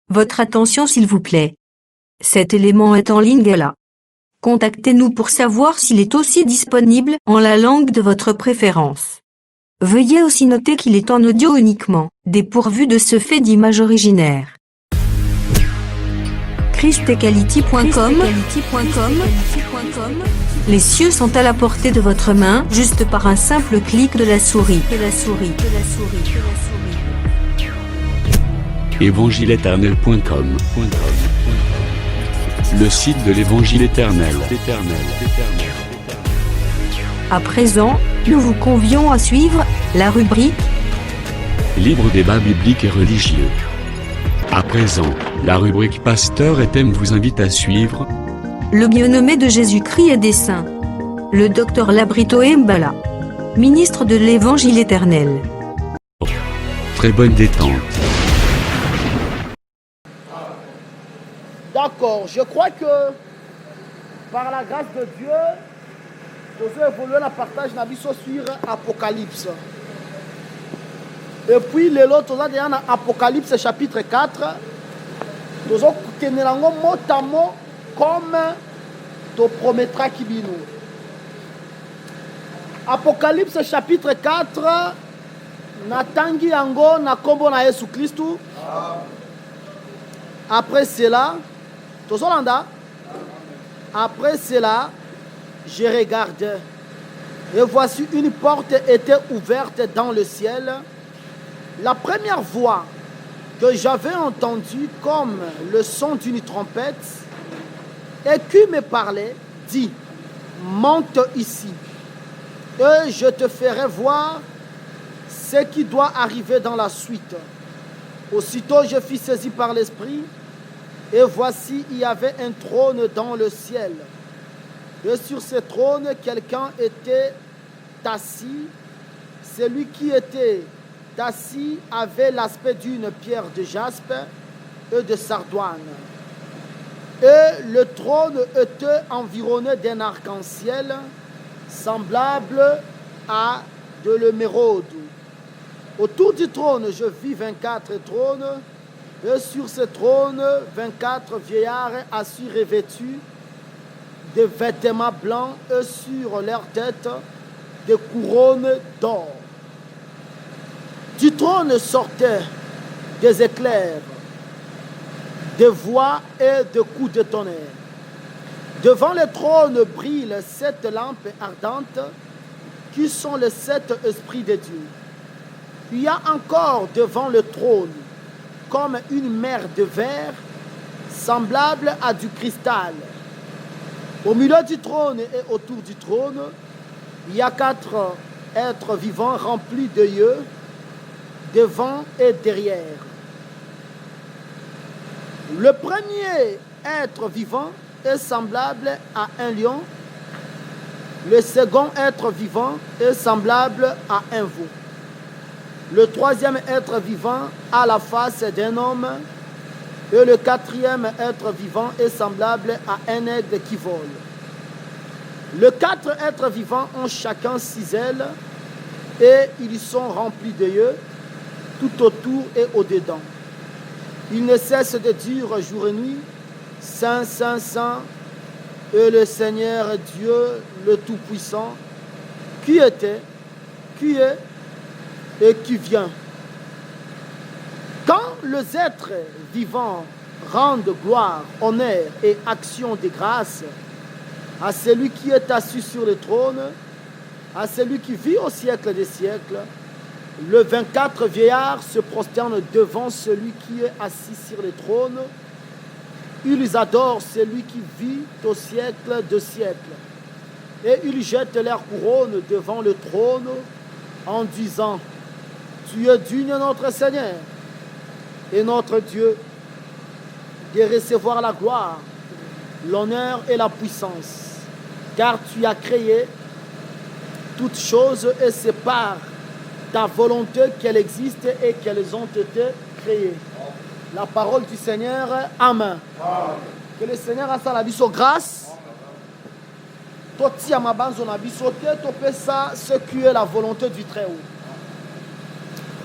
Votre attention s'il vous plaît. Cet élément est en ligne là. Contactez-nous pour savoir s'il est aussi disponible en la langue de votre préférence. Veuillez aussi noter qu'il est en audio uniquement, dépourvu de ce fait d'image originaire. christequality.com. Les cieux sont à la portée de votre main, juste par un simple clic de la souris. Évangileéternel.com, le site de l'Évangile éternel. À présent, nous vous convions à suivre la rubrique Libre débat biblique et religieux. À présent, la rubrique Pasteur et thème vous invite à suivre Le bien-aimé de Jésus-Christ et des saints. Le docteur Labrito Mbala, ministre de l'Évangile éternel. Très bonne détente. D'accord, je crois que par la grâce de Dieu, nous avons évolué la partage sur Apocalypse. Et puis, les autres, nous avons dans Apocalypse chapitre 4. Nous avons tenu mot à mot comme tu promettras Kibino. Apocalypse chapitre 4. Natangi yango na kombo na Yesu Christou. Après cela, après cela, je regarde et voici une porte était ouverte dans le ciel. La première voix que j'avais entendue comme le son d'une trompette et qui me parlait dit: monte ici et je te ferai voir ce qui doit arriver dans la suite. Aussitôt je fus saisi par l'Esprit, et voici il y avait un trône dans le ciel. Et sur ce trône, quelqu'un était assis. Celui qui était assis avait l'aspect d'une pierre de jaspe et de sardoine. Et le trône était environné d'un arc-en-ciel semblable à de l'émeraude. Autour du trône, je vis 24 trônes, et sur ces trônes, 24 vieillards assis revêtus de vêtements blancs, et sur leur tête, des couronnes d'or. Du trône sortaient des éclairs, des voix et des coups de tonnerre. Devant le trône brillent 7 lampes ardentes, qui sont les 7 esprits de Dieu. Il y a encore devant le trône comme une mer de verre semblable à du cristal. Au milieu du trône et autour du trône, il y a 4 êtres vivants remplis d'yeux, devant et derrière. Le premier être vivant est semblable à un lion. Le second être vivant est semblable à un veau. Le troisième être vivant a la face d'un homme, et le quatrième être vivant est semblable à un aigle qui vole. Les 4 êtres vivants ont chacun 6 ailes, et ils sont remplis d'yeux tout autour et au-dedans. Ils ne cessent de dire jour et nuit: Saint, Saint, Saint, et le Seigneur Dieu, le Tout-Puissant, qui était, qui est, et qui vient. Quand les êtres vivants rendent gloire, honneur et action de grâce à celui qui est assis sur le trône, à celui qui vit au siècle des siècles, les 24 vieillards se prosternent devant celui qui est assis sur le trône. Ils adorent celui qui vit au siècle des siècles. Et ils jettent leur couronne devant le trône en disant: Tu es digne, notre Seigneur et notre Dieu, de recevoir la gloire, l'honneur et la puissance, car tu as créé toutes choses et c'est par ta volonté qu'elles existent et qu'elles ont été créées. La parole du Seigneur. Amen. Que le Seigneur a la biso grâce. Totia mabanzo na biso te topesa ce qui est la volonté du Très-Haut.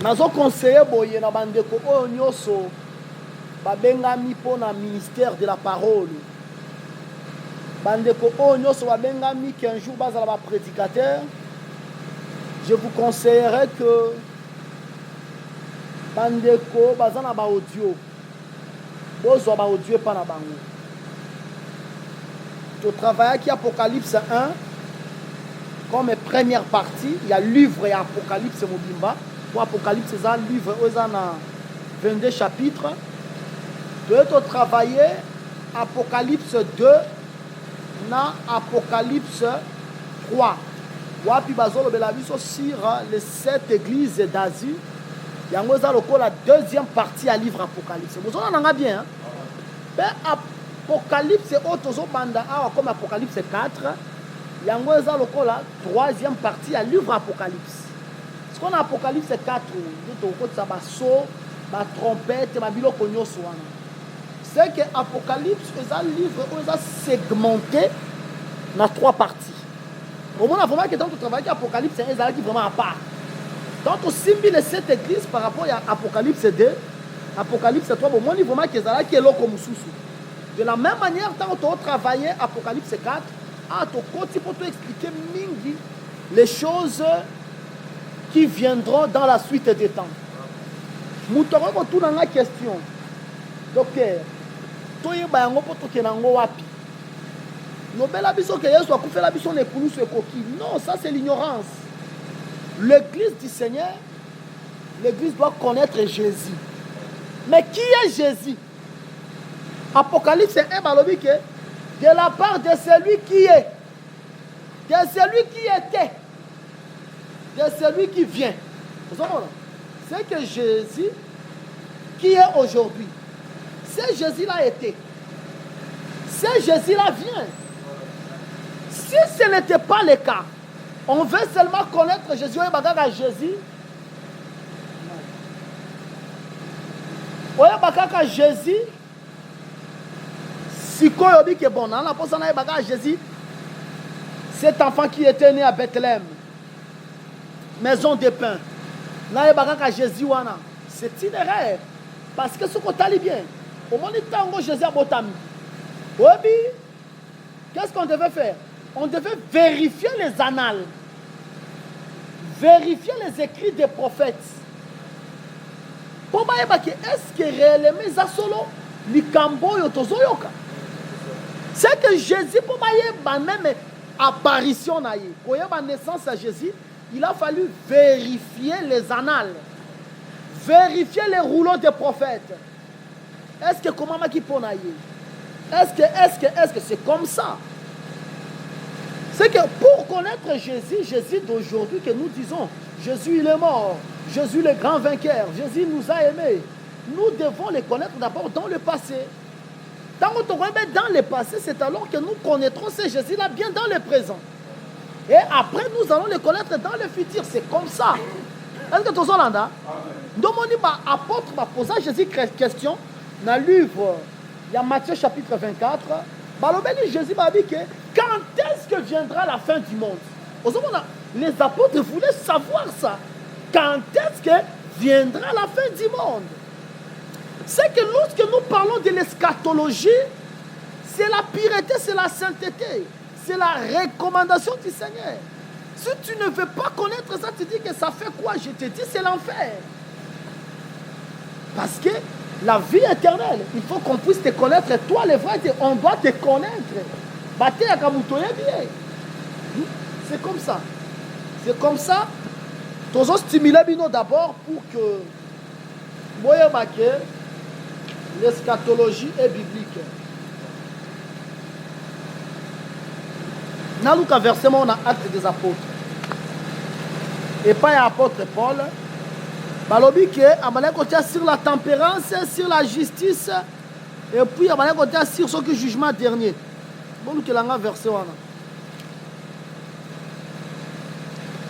Nazo conseiller boye na bandeko oyo nyoso babengami pour le ministère de la parole. Bandeko Onyoso babengami qu'un jour bazala ba prédicateur. Je vous conseillerais que bandeko bazana ba audio. Bozo ba audio pas na bango. Tu travailles qui Apocalypse 1 comme première partie, il y a livre et Apocalypse Mobimba. Pour Apocalypse c'est un livre aux 22 chapitres. Tu dois travailler Apocalypse 2 na Apocalypse 3. Wapi bazolo belabiso sur les 7 églises d'Asie. Yango za loko la deuxième partie à livre Apocalypse. Vous en avez bien hein? Mais Apocalypse otozo banda comme Apocalypse 4. Yango za loko la troisième partie à livre Apocalypse. Ce qu'on a Apocalypse 4 tout au côté ça basso, ba trompette, ba biloko nyoso wana. C'est que Apocalypse est un livre où il est segmenté dans 3 parties. Au moment vraiment que dans ton travail, Apocalypse est vraiment à part. Dans ton symbole les 7 églises par rapport à Apocalypse 2, Apocalypse 3, au moment vraiment que ça qui est là comme sous. De la même manière, quand tu as travaillé Apocalypse 4, à ton côté pour te expliquer mingi les choses qui viendront dans la suite des temps. Nous te tout dans la question. Docteur, toyeba yango po tokenango wapi lobela biso ke Yesu akufela biso ne kunu se koki. Non, ça c'est l'ignorance. L'église du Seigneur, l'église doit connaître Jésus. Mais qui est Jésus? Apocalypse 1 balobi que de la part de celui qui est, de celui qui était, de celui qui vient. C'est que Jésus qui est aujourd'hui. C'est Jésus-là était. C'est Jésus-là vient. Si ce n'était pas le cas, on veut seulement connaître Jésus. Jésus. Jésus. Si Koyobi qui est bon, la personne a Jésus. Cet enfant qui était né à Bethléem, maison de pain. Là, Jésus wana. C'est itinéraire. Parce que ce qu'on t'a bien. Au moment où Jésus a botami, qu'est-ce qu'on devait faire? On devait vérifier les annales, vérifier les écrits des prophètes. Pour voir est-ce que réellement ça solo likambo yotozoyoka. C'est que Jésus pour voir même apparition na ye, pour voir naissance à Jésus, il a fallu vérifier les annales, vérifier les rouleaux des prophètes. Est-ce que comment qui ponaye? Est-ce que c'est comme ça? C'est que pour connaître Jésus, Jésus d'aujourd'hui que nous disons, Jésus il est mort, Jésus le grand vainqueur, Jésus nous a aimés. Nous devons les connaître d'abord dans le passé. Tant qu'on remet dans le passé, c'est alors que nous connaîtrons ce Jésus-là bien dans le présent. Et après, nous allons les connaître dans le futur. C'est comme ça. Est-ce que tu as là? Donc, apôtre va poser à Jésus question dans le livre, il y a Matthieu chapitre 24. Jésus m'a dit que quand est-ce que viendra la fin du monde? Les apôtres voulaient savoir ça. Quand est-ce que viendra la fin du monde? C'est que lorsque nous parlons de l'eschatologie, c'est la pureté, c'est la sainteté, c'est la recommandation du Seigneur. Si tu ne veux pas connaître ça, tu dis que ça fait quoi? Je te dis, c'est l'enfer. Parce que la vie éternelle, il faut qu'on puisse te connaître. Toi, les vrais, on doit te connaître. C'est comme ça. C'est comme ça. Nous avons stimulé d'abord pour que l'eschatologie est biblique. Dans le versement, on a acte des apôtres. Et pas l'apôtre Paul. Balobi que amana côté sur la tempérance, sur la justice et puis amana côté sur ce que jugement dernier. Bon nous que l'anga verset wana.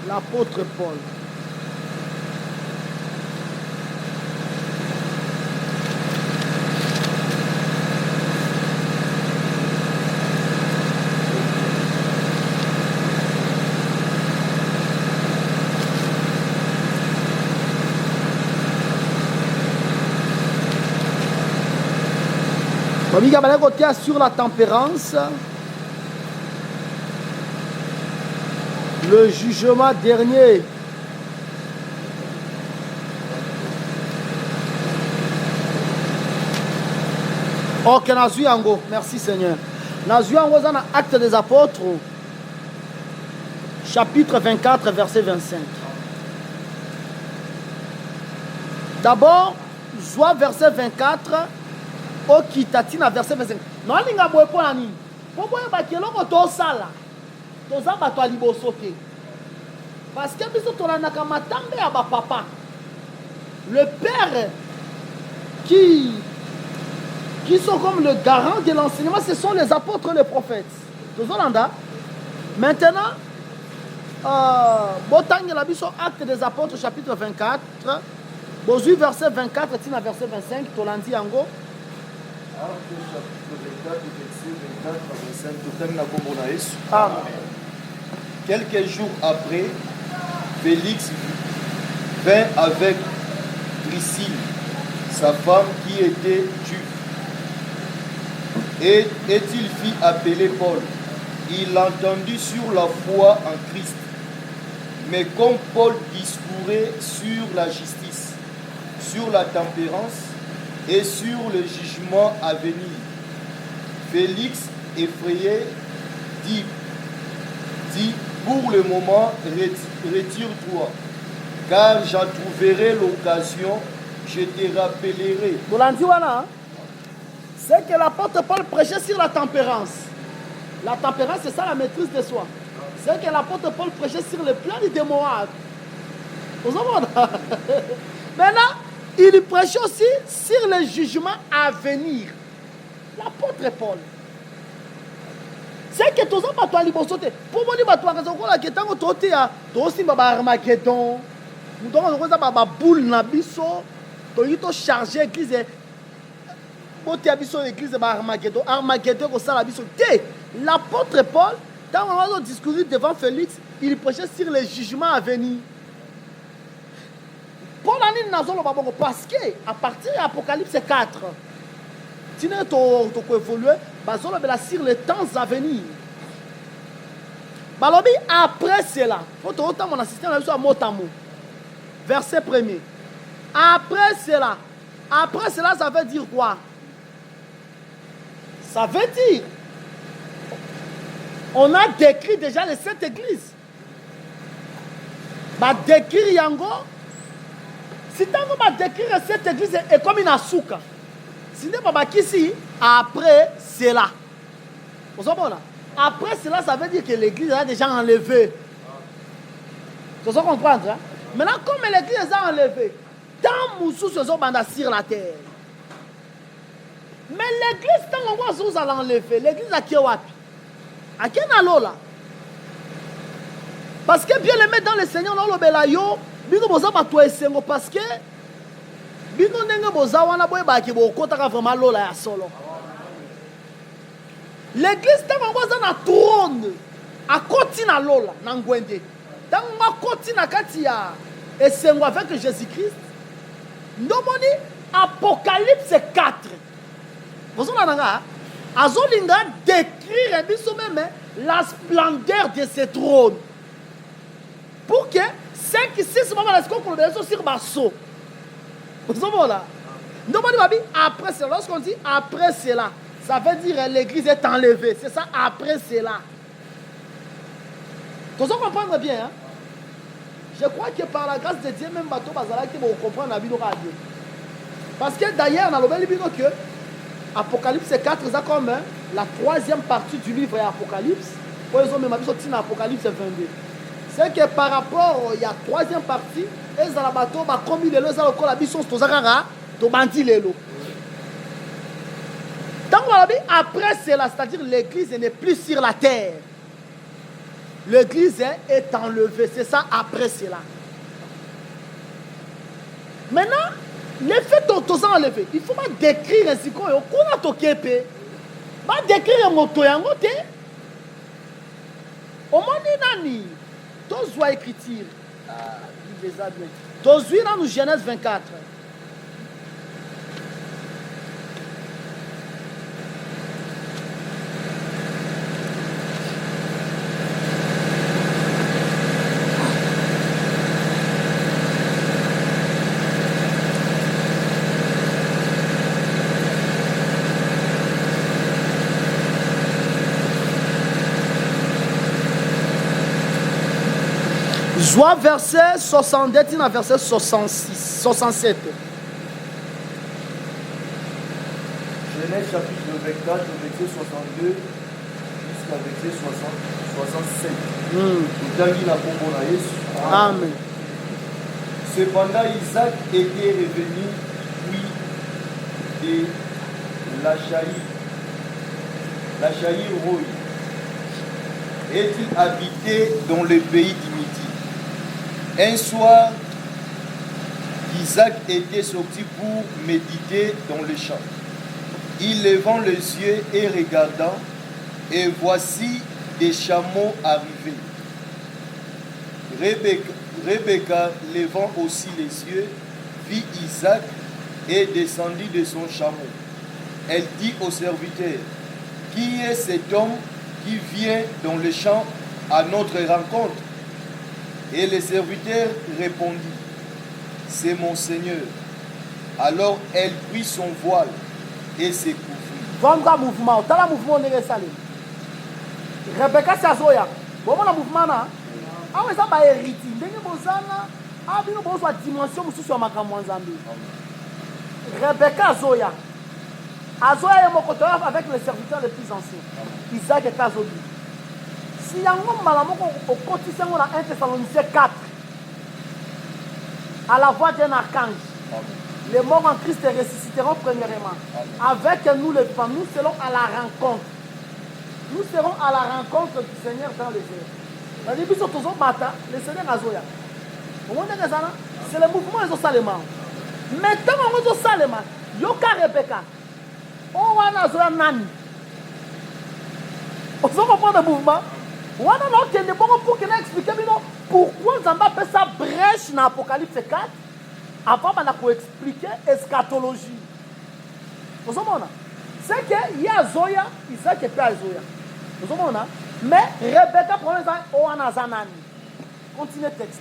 L'apôtre Paul. Sur la tempérance, le jugement dernier. Ok, Nazuyango, merci Seigneur. Nazuyango, dans l'acte des apôtres, chapitre 24, verset 25. D'abord, joie verset 24, au Kitatina verset 25. Non, il n'y a pas de nini. Pourquoi il y a un sala? Toza bato alibosoke. Parce que biso tolanaka matambe ya ba papa. Le père qui sont comme le garant de l'enseignement, ce sont les apôtres et les prophètes. Tozolanda. Maintenant, Botang la biso acte des apôtres chapitre 24. Bozu verset 24 tina verset 25 tolandi yango. Acte chapitre 24 verset 24 à 25 Ah. Quelques jours après, Félix vint avec Priscille, sa femme qui était juive. Et il fit appeler Paul. Il l'entendit sur la foi en Christ. Mais comme Paul discourait sur la justice, sur la tempérance et sur le jugement à venir, Félix, effrayé, dit, pour le moment, retire-toi, car j'en trouverai l'occasion, je te rappellerai. C'est que l'apôtre Paul prêchait sur la tempérance. La tempérance, c'est ça la maîtrise de soi. C'est que l'apôtre Paul prêchait sur le plan de Moab. Vous savez? Maintenant, il prêchait aussi sur le jugement à venir. L'apôtre Paul. C'est que tous les gens qui sont sautés. Pour moi, les gens qui sont sautés, ils sont sautés. Ils sont sautés. Armageddon. Nous avons une boule dans biso. Ils sont chargés l'église. Ils sont chargés l'église Armageddon. Armageddon, l'apôtre Paul, dans le discours devant Félix, il prêchait sur le jugement à venir. Paul a dit parce qu'à partir de l'Apocalypse 4, tu n'as pas évolué sur les temps à venir. Après cela, il faut que mon assistant soit mot à mot. Verset 1er. Après cela, ça veut dire quoi? Ça veut dire, on a décrit déjà les 7 églises. Décrire Yango, si tu as décrire cette église est comme une asuka. Si tu n'as pas ici, après cela. Vous savez là? Après cela, ça veut dire que l'église a déjà enlevé. Vous comprenez comprendre? Hein? Maintenant, comme l'église a enlevé, tant Moussou se sont sur la terre. Mais l'église, tant on voit vous allez enlever, l'église a qui wapi? À qui là? Parce que bien aimé dans le Seigneur, on a yo, bino boza ba to esengo parce que bino ndenge boza wana boye ba ki bo kotaka vraiment lola ya solo. L'église tant on voit na trône à côté na lola na ngwende. Tant on côté na kati ya esengo avec Jésus-Christ. Ndomoni Apocalypse 4. Vous savez nanga azolinga décrire biso même la splendeur de ce trône. Pour que 5-6 moments de sur Basso. Vous savez là? Après cela, lorsqu'on dit après cela, ça veut dire l'église est enlevée. C'est ça, après cela. Vous comprenez bien, hein? Je crois que par la grâce de Dieu, même Bateau Bazala qui va comprendre la vie de radio. Parce que d'ailleurs, on a le que Apocalypse 4, c'est comme la 3e partie du livre Apocalypse. Pour les hommes, même Apocalypse 22. C'est que par rapport il y a 3e partie, et ça la bateau ba comme il est là, ça le la bison to zakara to bandi lelo. Tant après cela, c'est-à-dire l'église n'est plus sur la terre. L'église est enlevée, c'est ça après cela. Maintenant, les faits sont enlevés. Il faut pas décrire ainsi qu'on a toqué pe. Pas décrire moto yango te. Au moins nani. Tous écriture. Tous dans nous Genèse 24. Joie verset 62 à verset 66, 67. Genèse chapitre 24, verset 62 jusqu'à verset 67. Utangi na kombo na Yesu. Amen. Cependant, Isaac était revenu puis de la Roï, et il habitait dans le pays d'Imiti. Un soir, Isaac était sorti pour méditer dans le champ. Il levant les yeux et regardant, et voici des chameaux arrivés. Rebecca, levant aussi les yeux, vit Isaac et descendit de son chameau. Elle dit au serviteur, qui est cet homme qui vient dans le champ à notre rencontre? Et le serviteur répondit, c'est mon Seigneur. Alors elle prit son voile et se couvrit. Vanga mouvement, t'as la mouvement de Salem. Rebecca Sazoya, bon mon mouvement là. Ah ouais ça va hériter. Ndenge bozana, ah bino bozwa dimension mususu ya makambo nzambe. Rebecca Zoya. Azoya est mon côté avec les serviteurs les plus anciens. Isaac et Kazobi. Si y a un homme au quotidien dans 1 Thessaloniciens 4, à la voix d'un archange, les morts en Christ ressusciteront premièrement. Avec nous les femmes, nous serons à la rencontre. Nous serons à la rencontre du Seigneur dans les airs. Le Seigneur Azoya. C'est le mouvement de Salema. Maintenant, on va Salema. Yoka Rebecca. On va Azoya Nani. On va comprendre le mouvement. On va entendre pour qu'il explique pourquoi nous avons fait sa brèche dans l'Apocalypse 4 avant de expliquer eschatologie. Vous comprenez? C'est qu'il y a Zoya, Isaac et pas Zoya. Vous comprenez? Mais Rebecca prend les Oanazanani. Continuez le texte.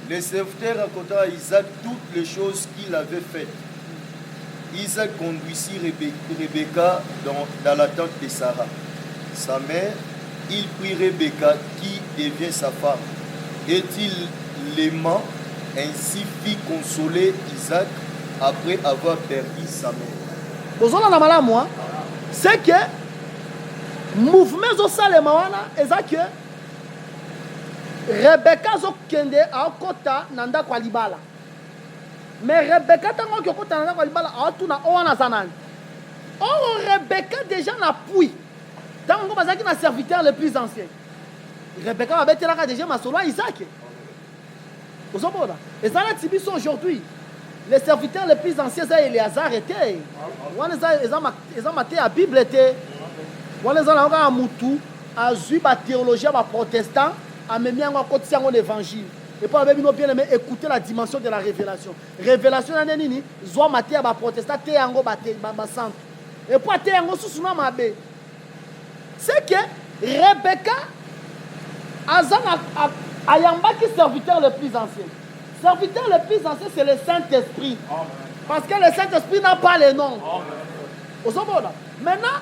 Le serviteur raconta à Isaac toutes les choses qu'il avait faites. Isaac conduisit Rebecca dans la tente de Sarah, sa mère. Il prit Rebecca qui devient sa femme. Et il l'aimant, ainsi fit consoler Isaac après avoir perdu sa mère. C'est que mouvement zo salema wana eza que Rebecca zo kende a kota nanda kwa libala. Mais Rebecca tango ki kota nanda kwa libala a tuna owana zanani. Or Rebecca déjà na pui. Tango bazaki na serviteur le plus ancien. Rebecca va betela déjà masolo Isaac. Vous comprenez? Et ça là tibiso aujourd'hui. Les serviteurs les plus anciens c'est Éléazar était. Wana eza maté la Bible était. Voilà les gens à Moutou, à Zuba théologie, à protestant, à même à côté de l'évangile. Et puis, on bien aimé écouter la dimension de la révélation. Révélation, c'est Zoa Maté à protestant, Téango Baté, Bassant. Et puis, Téango sous ma Mabé. C'est que Rebecca, a Yamba qui est serviteur le plus ancien. Serviteur le plus ancien, c'est le Saint-Esprit. Parce que le Saint-Esprit n'a pas les noms. Maintenant,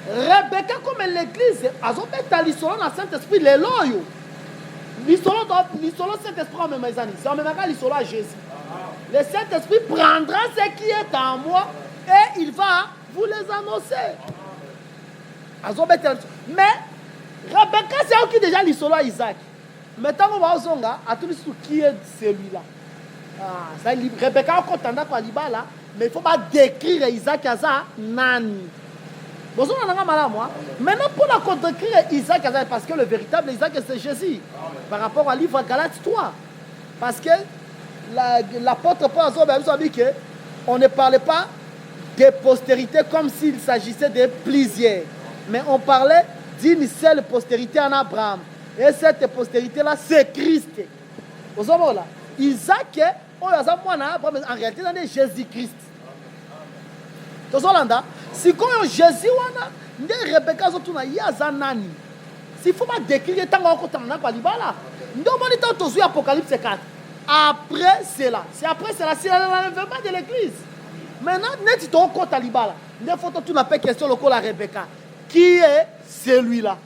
Rebecca, comme l'église, a fait l'histoire dans le Saint-Esprit, les loyaux. L'histoire Saint-Esprit en même temps, c'est en même temps l'histoire Jésus. Le Saint-Esprit prendra ce qui est en moi et il va vous les annoncer. Mais Rebecca, c'est eux qui déjà l'histoire Isaac. Maintenant, on va au Zonga, à tout le monde qui est celui-là. Rebecca, on compte dans Libala, mais il ne faut pas décrire Isaac à ça, Nani. Maintenant, pour la contre-écrire Isaac, parce que le véritable Isaac, c'est Jésus. Par rapport au livre Galates 3. Parce que l'apôtre Paul a dit qu'on ne parlait pas de postérité comme s'il s'agissait de plusieurs. Mais on parlait d'une seule postérité en Abraham. Et cette postérité-là, c'est Christ. Vous savez là, Isaac, en réalité, c'est Jésus-Christ. Si Jésus wana nde Rebecca zotuna yaza nani. S'il faut pas décrire tant qu'on t'a na libala. Ndo moni tant tozu Apocalypse 4. Après cela, c'est l'enlèvement de l'église. Maintenant net ton compte à libala. Nde faut tout na question lokola Rebecca. Qui est celui-là?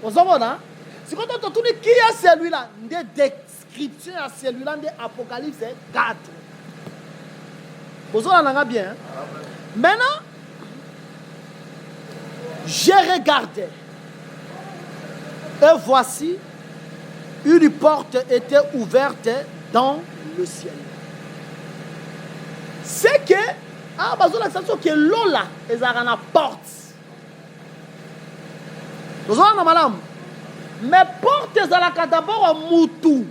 Vous savez là? Si quand on tourne, qui est celui-là? Des descriptions à celui-là de Apocalypse 4. Vous en avez bien. Hein? Maintenant, j'ai regardé. Et voici, une porte était ouverte dans le ciel. C'est que, que l'eau là, ils ont une porte. Vous avez madame. Mais porte zalaka d'abord à Moutou.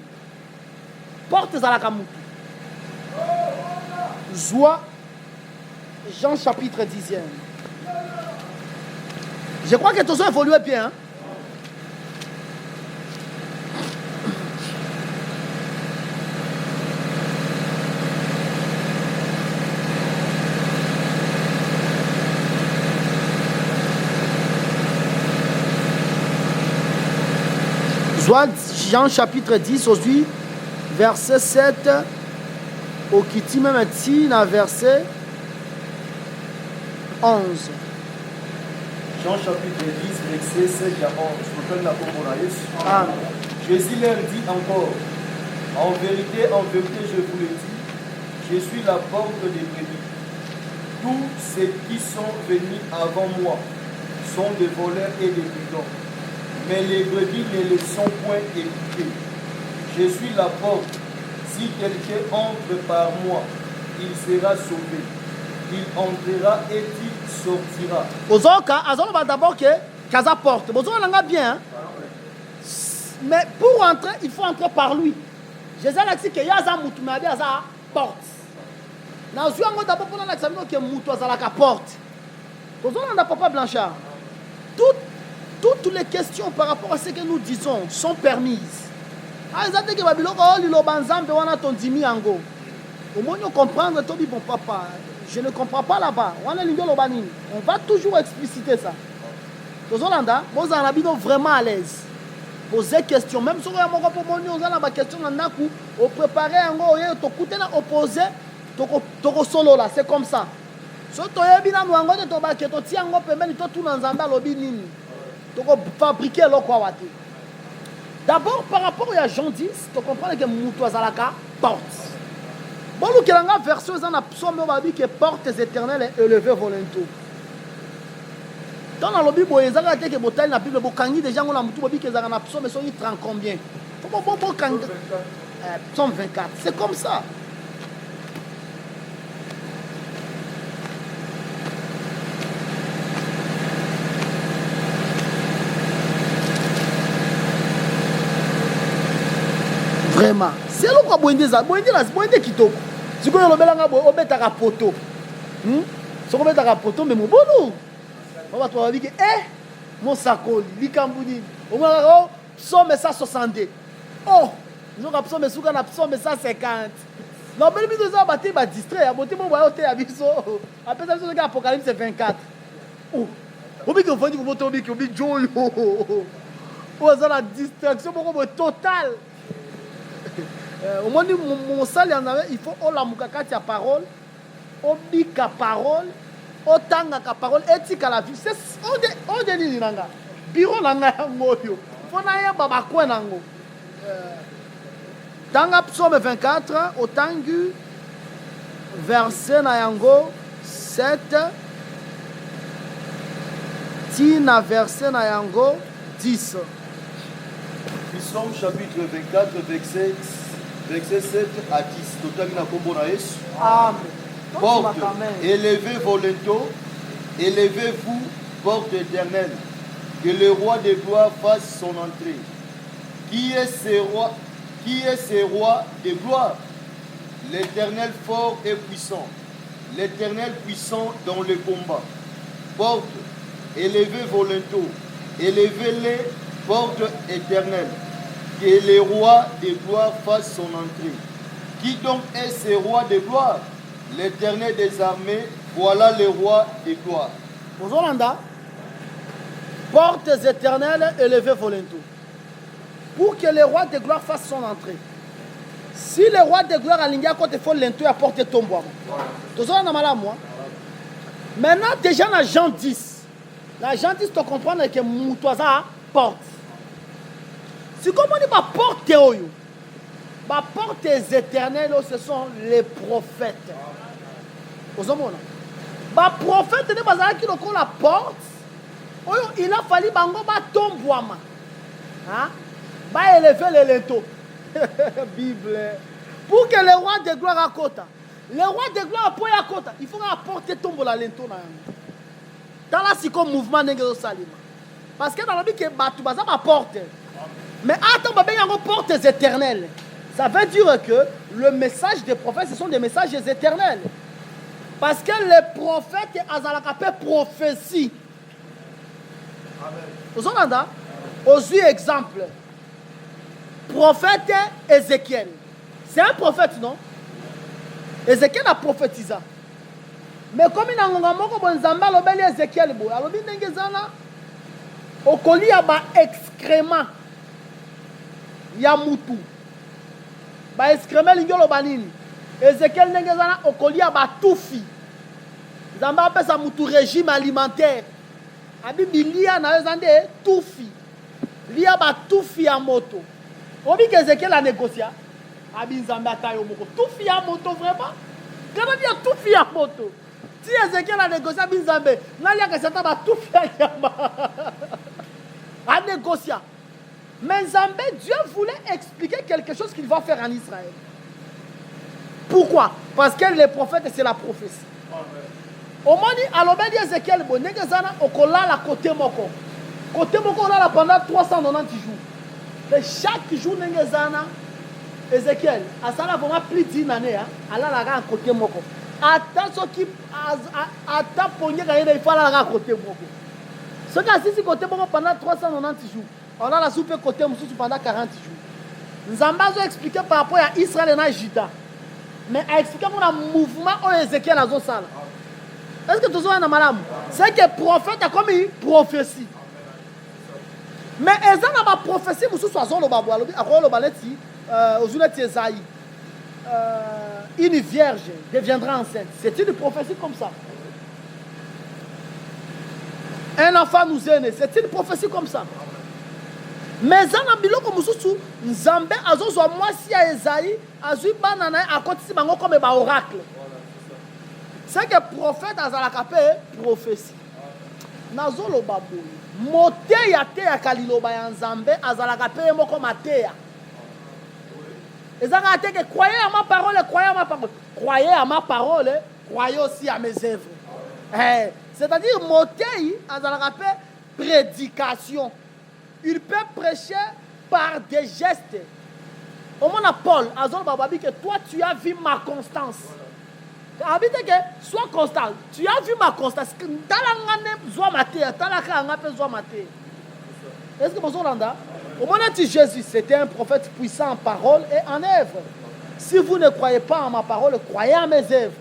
Porte zalaka Moutou. Joie, Jean chapitre 10e. Je crois que tout ça évolue bien. Hein? Jean chapitre 10, aujourd'hui, verset 7, au Kiti même verset 11. Jean chapitre 10, verset 7 à 11. Amen. Jésus leur dit encore, en vérité, je vous le dis, je suis la porte des brebis. Tous ceux qui sont venus avant moi sont des voleurs et des brigands. Mais les brebis ne les sont point écoutées. Je suis la porte. Si quelqu'un entre par moi, il sera sauvé. Il entrera et il sortira. Aux va d'abord que Kaza porte. Vous avez bien. Hein? Mais pour entrer, il faut entrer par lui. Jésus a dit que y a un moutou, mais il y a une porte. Nous avons d'abord pour l'examen que moutou a la porte. Vous avez Papa Blanchard. Toutes les questions par rapport à ce que nous disons sont permises. Je ne comprends pas là-bas. On va toujours expliciter ça. Vous êtes vraiment à l'aise. Poser questions. Même si vous avez une question, vous préparez un opposé, c'est comme ça. Fabriquer d'abord par rapport à Jean 10, tu comprends que Moutou Azalaka porte. Bon, nous avons une version qui portes éternelles et élevées volonto. Dans la Bible, il y a des gens qui ont la Bible, déjà on a Moutou qui ont un psaume, mais ils trahissent combien? Psaume 24. C'est comme ça. Vraiment. C'est là qu'on boit des kitoko. Si vous avez un poteau, si vous avez un poteau, mais mon boulot. On va te dire que, mon sacoli, l'icambouni, on va psaume 162. Oh, nous avons psaume 150. Non, mais nous avons battu, distrait. Après ça, nous avons Apocalypse 24. Oh, on dit que vous avez dit que vous avez dit vous avez la distraction totale. Au moins, mon salle, il faut que la parole, au bika parole, au tanga parole, éthique à la vie. C'est on dit nanga. Bureau nanga ngoyo. Faut na baba quoi nango. Tanga psaume 24, au tangu verset na yango 7 tina verset na yango 10. Psaume chapitre 24, verset 7 à 10. Amen. Porte, élevez vos linteaux, élevez-vous, porte éternelle, que le roi des gloires fasse son entrée. Qui est ce roi des gloires? L'Éternel fort et puissant, l'Éternel puissant dans le combat. Porte, élevez vos linteaux, élevez-les, porte éternelle, que le roi des gloires fasse son entrée. Qui donc est ce roi des gloires? L'Éternel des armées, voilà le roi des gloires. Bonjour, portes éternelles, élevez vos linteaux. Pour que le roi des gloires fasse son entrée. Si le roi des gloires a ligné à côté, il faut linteau apporter ton bois. Maintenant, déjà dans Jean 10. Dans Jean 10, tu comprends que Moutoisa porte. Si comme on dit, ma porte oyo, ma porte éternelle, ce sont les prophètes. Vous avez ma prophète ne pas qui le la porte. Oyo, il a fallu bango ba tombouama. Hein? Ba élever les linteaux. Bible. Pour que le roi de gloire à Kota, le roi de gloire à Kota, il faut apporter tombe la linteau. Dans la psycho mouvement de Salima. Parce que dans la vie que Batou Baza ma porte. Mais attends, il y a une porte éternelle. Ça veut dire que le message des prophètes, ce sont des messages éternels. Parce que les prophètes, ils ont prophétie. Vous entendez? Aux exemple. Prophète Ézéchiel. C'est un prophète, non? Ézéchiel a prophétisé. Mais comme il a un Ézéchiel, il a un excrément. Ya mutu ba excrément lingolo banini Ezekiel nengezana okolia ba tufi zamba pesa mutu régime alimentaire abi bilia na ezande tufi lia ba tufi ya moto obi que Ezekiel a négocié abi zamba tayo moko tufi ya moto vraiment quand dia tufi ya moto si Ezekiel a négocié abi zambe nalia que ça ba tufi ya yama a négocié. Mais Zambé, Dieu voulait expliquer quelque chose qu'il va faire en Israël. Pourquoi? Parce que les prophètes, c'est la prophétie. Au moment où Alobedi Ezekiel, Okola la côté moko. Côté moko, on a la pendant 390 jours. Et chaque jour, Ezekiel, à ça, là, vraiment plus d'une année, à la côté moko. Attends, qui attends, il faut aller à la côté moko. Ce qui a assis côté moko pendant 390 jours. On a la soupe côté pendant 40 jours. Nzamba a expliqué par rapport à Israël et à Juda. Mais a expliqué mon mouvement où Ézéchiel a zone. Est-ce que tout ça est malade? C'est que le prophète a comme une prophétie. Mais ils ont ma prophétie, vous soit zone le babou, le baleti, aux unettes Esaïe. Une vierge deviendra enceinte. C'est une prophétie comme ça. Un enfant nous est né. C'est une prophétie comme ça. Mais zana biloko mususu nzambe azozwa mwasi ya Esaïe azui banana akotisi bango comme ba oracle. C'est que prophète azalaka pe prophétie. Nazolo baboy. Mote ya te ya kaliloba ya nzambe azalaka pe moko mateya. Ezanga te que croyez à ma parole, croyez à ma parole. Croyez à ma parole, croyez aussi à mes œuvres. C'est-à-dire motei azalaka pe prédication. Il peut prêcher par des gestes. Au moment où Paul a dit que toi tu as vu ma constance. Sois constant. Tu as vu ma constance. Est-ce que vous entendez? Au moment où Jésus, c'était un prophète puissant en parole et en œuvre. Si vous ne croyez pas en ma parole, croyez en mes œuvres.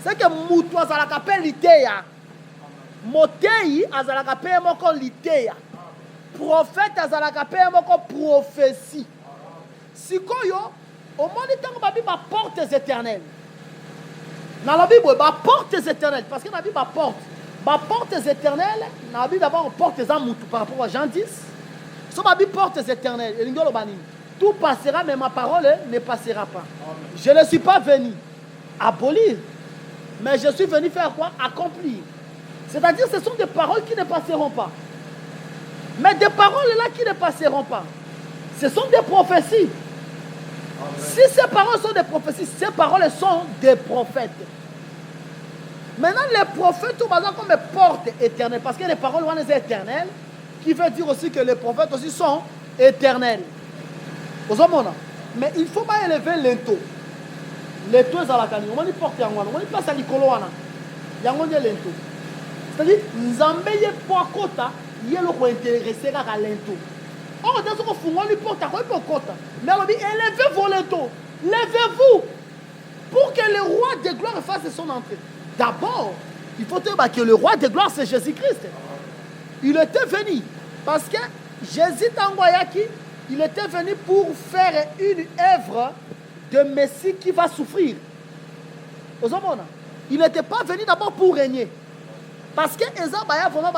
C'est que Moutou azalaka l'idéa. Motei azalaka moko l'idéa. Prophète azalaka pe moko prophétie. Sikoyo au monde temps babi ba portes éternelles. Dans la Bible ba portes éternelles parce que la Bible ba portes éternelles, na Bible d'abord portes en mutu par rapport à Jean 10. So babi portes éternelles, elingolo bani. Tout passera mais ma parole ne passera pas. Je ne suis pas venu abolir, mais je suis venu faire quoi? Accomplir. C'est-à-dire ce sont des paroles qui ne passeront pas. Mais des paroles là qui ne passeront pas, ce sont des prophéties. Amen. Si ces paroles sont des prophéties, ces paroles sont des prophètes. Maintenant, les prophètes, tout basé comme des portes éternelles, parce que les paroles sont éternelles, qui veut dire aussi que les prophètes aussi sont éternels. Mais il ne faut pas élever l'into. L'into est à la canne. On dit porte en on dit place à l'icoloana. Il y a un l'into. C'est-à-dire, nous avons pour quota. Il y a le qui intéressé à l'into. Or, dans ce qu'on fait, on lui porte à quoi pour quota. Mais on dit, élevez vos linteaux. Levez-vous. Pour que le roi de gloire fasse son entrée. D'abord, il faut dire que le roi de gloire, c'est Jésus-Christ. Il était venu. Parce que Jésus Tangoyaki, il était venu pour faire une œuvre de Messie qui va souffrir. Il n'était pas venu d'abord pour régner. Parce que Eza Baya vraiment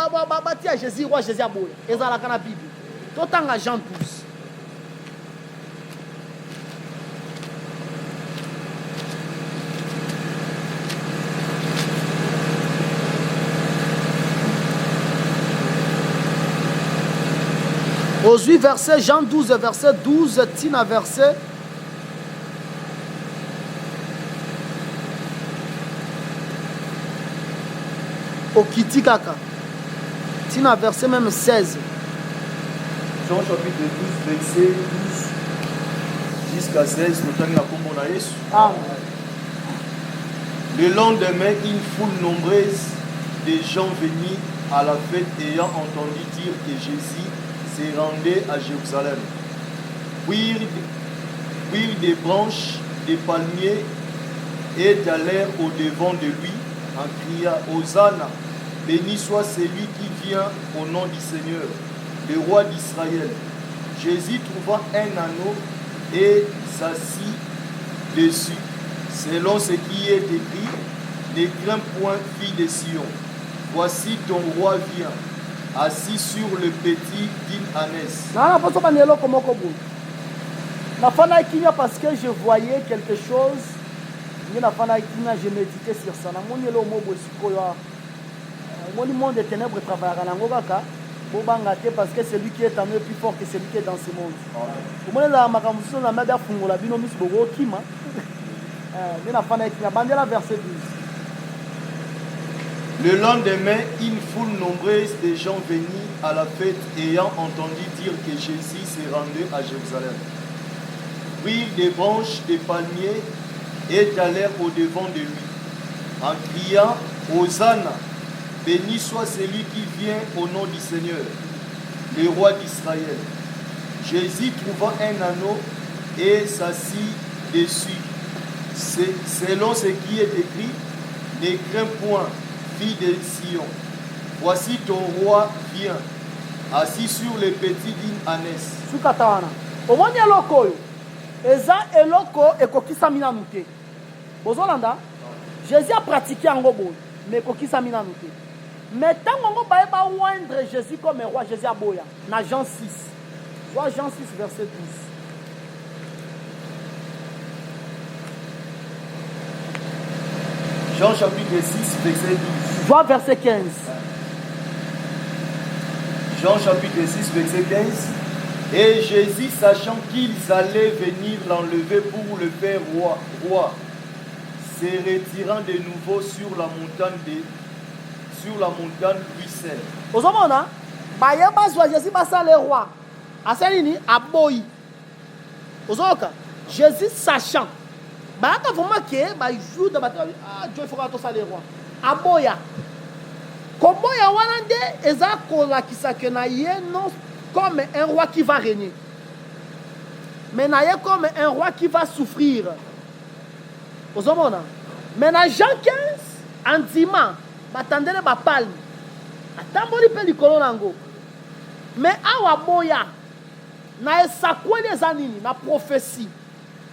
bâti à Jésus, roi Jésus Aboye. Eza la Bible. Tout en Jean 12. Aujourd'hui, verset Jean 12, verset 12, tina verset Okiti kaka. Tina verset même 16. Jean chapitre 12, verset 12 jusqu'à 16. Amen. Le lendemain, une foule nombreuse de gens venus à la fête ayant entendu dire que Jésus se rendait à Jérusalem. Puis des branches de palmiers et allèrent au devant de lui en criant Hosanna, béni soit celui qui vient au nom du Seigneur, le roi d'Israël. Jésus trouva un anneau et s'assit dessus. Selon ce qui est écrit, ne crains point, fille de Sion. Voici ton roi vient, assis sur le petit d'une ânesse. Parce que je voyais quelque chose. Je méditais sur ça. Le monde des ténèbres travaille parce que celui qui est en eux est plus fort que celui qui est dans ce monde. Verset 12. Le lendemain, une foule nombreuse de gens venus à la fête ayant entendu dire que Jésus se rendait à Jérusalem. Prirent des branches de palmiers et allèrent au devant de lui, en criant Hosanna, béni soit celui qui vient au nom du Seigneur, le roi d'Israël. Jésus trouva un anneau et s'assit dessus. Selon ce qui est écrit, ne crains point, fille de Sion. Voici ton roi vient, assis sur le petit d'une ânesse. Eza eloko ekokisami nanu te. Bozolanda Jésus a pratiqué en gobo, mais ekokisami nanu te. Mais tant qu'on va oindre Jésus comme roi, Jésus a boya. Na Jean 6. Vois Jean 6 verset 12. Jean chapitre 6 verset 12. Vois verset 15. Jean chapitre 6 verset 15. Et Jésus, sachant qu'ils allaient venir l'enlever pour le faire roi, se retirant de nouveau sur la montagne Buissel. Ozomona, bayeba zwa Jésus basa le roi. Asalini aboyi. Ozoka, Jésus sachant. Bayaka vraiment que ba jour de bataille. Ah, Dieu fera tout ça le roi. Aboya. Comment ya wanande eza kola kisake na ye non comme un roi qui va régner. Mais naye comme un roi qui va souffrir. Ozomona. Mais dans Jean 15, en dimanche, batandele ba palme. Atamboli pe likolo nango. Mais awa boya na esakwele zanini na prophétie.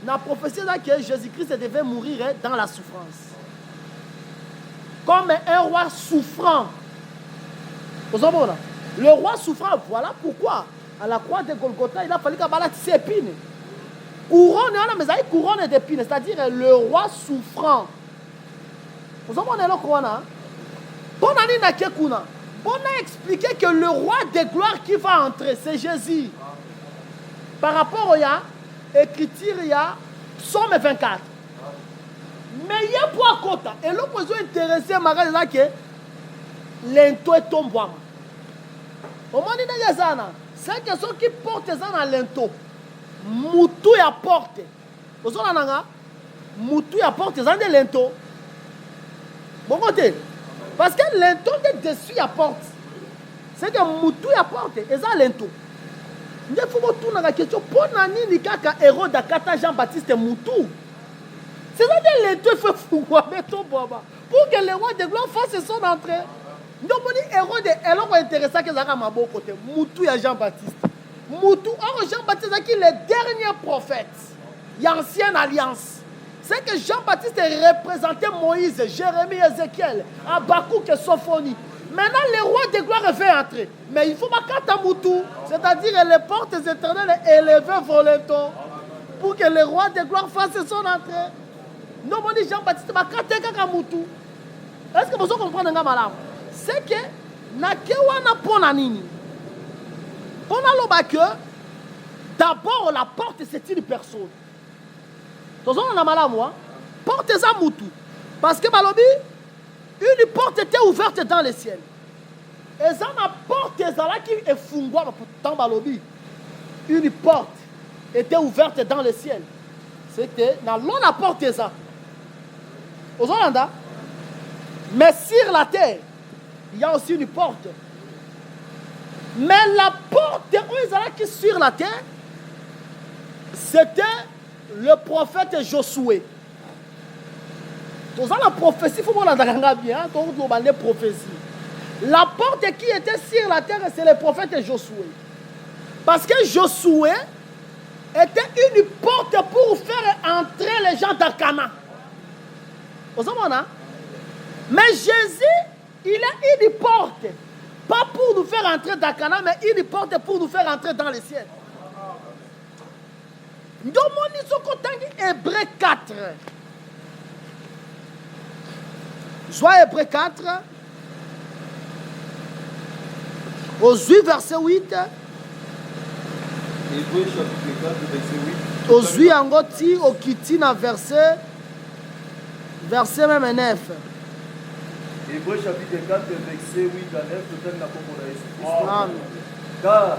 Na prophétie là que Jésus-Christ devait mourir dans la souffrance. Comme un roi souffrant. Ozomona. Le roi souffrant, voilà pourquoi à la croix de Golgotha, il a fallu qu'il ait épines. Couronne, mais il y a couronne d'épines, c'est-à-dire le roi souffrant. Vous avez le corona. Bon, on a expliqué que le roi de gloire qui va entrer, c'est Jésus. Par rapport à l'écriture, il y a Somme 24. Mais il y a pour à côté. Et l'opposition intéressée, c'est que l'ento est tombé. C'est que ceux qui portent ça dans l'ento, Moutou ya porte. Vous savez, Moutou ya porte ça dans l'ento. Bon côté. Parce que l'ento est dessus ya porte. C'est que Moutou ya porte et ça l'ento. Il faut que tu la question pour nani ni kaka héros d'Akata Jean-Baptiste Moutou. C'est ça que l'ento fait fou avec ton baba. Pour que le roi de gloire fasse son entrée. Donc, les héros de l'homme intéressant que Zara m'a beau côté. Moutou et Jean-Baptiste. Moutou, or Jean-Baptiste est le dernier prophète. Il y a ancienne alliance. C'est que Jean-Baptiste représentait Moïse, Jérémie, Ézéchiel, Habakkuk et Sophonie. Maintenant, le roi de gloire veut entrer. Mais il faut pas qu'à Moutou. C'est-à-dire les portes éternelles élevées volontairement pour que le roi de gloire fasse son entrée. Non, on dit Jean-Baptiste va qu'à Moutou. Est-ce que vous comprenez malade? C'est que na kewana pona nini On a l'oba que d'abord la porte c'est une personne. On a mal à moi. Porte ça moutou. Parce que balobi, une porte était ouverte dans le ciel. Et ça la porte là qui est fungwa pour balobi. Une porte était ouverte dans le ciel. C'était dans la porte ça. Aux Hollandais. Mais sur la terre, il y a aussi une porte. Mais la porte qui est sur la terre, c'était le prophète Josué. Dans la prophétie, il faut que vous bien, la prophétie. La porte qui était sur la terre, c'est le prophète Josué. Parce que Josué était une porte pour faire entrer les gens dans Canaan. Vous savez, mais Jésus, il a une porte. Pas pour nous faire entrer dans Canaan, mais une porte pour nous faire entrer dans le ciel. Nous avons Hébreu 4. Soit Hébreu 4. Aux 8, verset 8. Hébreu chapitre 4, verset 8. Aux 8, en goti, au kitina, verset même 9. Hébreu chapitre 4, verset 8 à 9, tout la Jésus-Christ. Amen. Car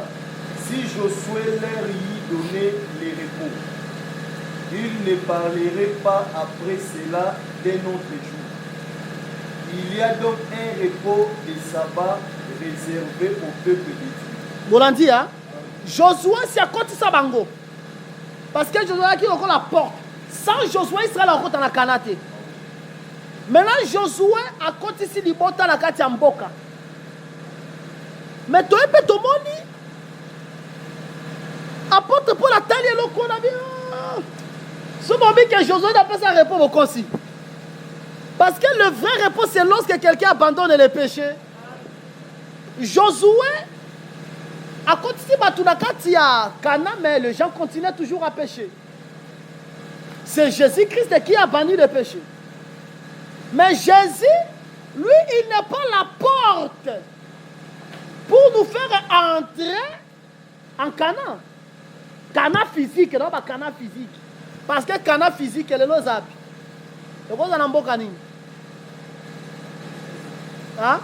si Josué leur y donnait les repos, il ne parlerait pas après cela d'un autre jour. Il y a donc un repos de sabbat réservé au peuple de Dieu. Bolandi, hein? Josué, c'est à côté de Sabango. Parce que Josué a qui encore la porte. Sans Josué, il sera la route dans la Canate. Maintenant, Josué a côté ici du bon temps la carte Mboka. Mais tu es tout le monde. Apporte pour la taille et le qu'on a bien. Ce moment que Josué n'a pas sa réponse au concis. Parce que le vrai repos, c'est lorsque quelqu'un abandonne les péchés. Josué, à côté de Cana, mais les gens continuent toujours à pécher. C'est Jésus-Christ qui a banni le péché. Mais Jésus, lui, il n'est pas la porte pour nous faire entrer en Cana. Cana physique, non pas Cana physique. Parce que Cana physique, elle est nos habits. Et vous en avez un hein?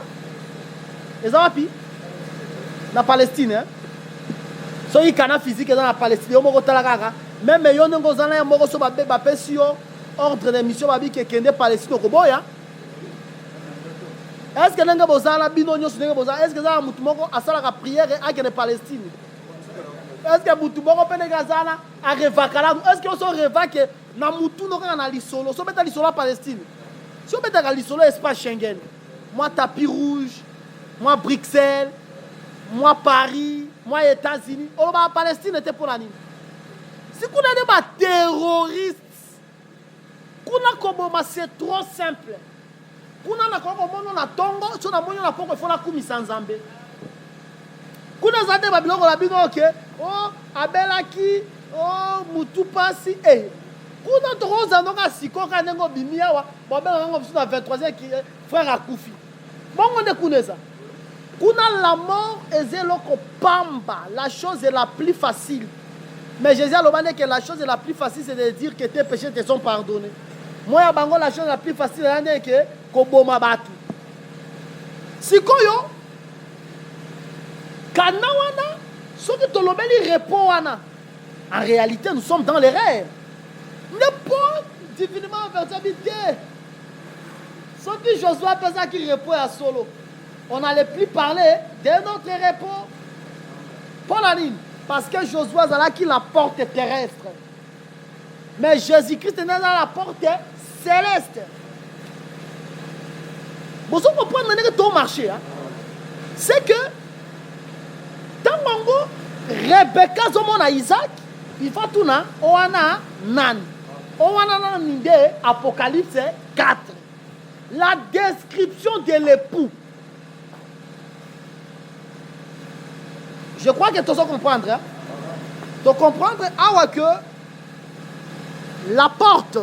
Et ça va puis la Palestine, hein? So il Cana physique dans la Palestine, même si on a un ordre de mission qui est en Palestine au Koboya. Est-ce que vous avez un binôme? Est-ce que vous avez une prière avec la Palestine? Est-ce que vous avez un revakala? Est-ce que vous avez un revak na mutu no kana lisolo? So beta lisolo Palestine. So beta lisolo espace Schengen. Moi tapis rouge, moi Bruxelles, moi Paris, moi États-Unis. Oh la Palestine était pour la nuit. Si vous avez des terroristes, c'est trop simple. Kuna na kongo mono na tongo so na mono na poko fona kumisa nzambe. Kuna zate babiloko la bino ke oh abelaki oh mutu pasi kuna tokoza ndonga sikoka nengo bimia wa bobela ngo biso na 23e qui frère akufi. Bongo ne kuneza. Kuna la mort ezelo pamba, la chose est la plus facile. Mais Jésus a dit que la chose la plus facile c'est de dire que tes péchés te sont pardonnés. Moi, la chose la plus facile, c'est que Koboma Batu. Sikoyo, Kanawana, ce que Tolobeli répond, en réalité, nous sommes dans les rêves. Ne pas divinement versatilité. Ce que Josué a ça qui répond à solo. On n'allait plus parler de notre repos. Pour la ligne. Parce que Josué a là qui la porte terrestre. Mais Jésus-Christ est dans la porte céleste. Vous comprenez que tout marché. C'est que dans Mongo, Rebecca Zomona Isaac, il faut tout na Oana Nan. Oana Nan de Apocalypse 4. La description de l'époux. Je crois que tu dois comprendre. Hein? Tu comprendre que la porte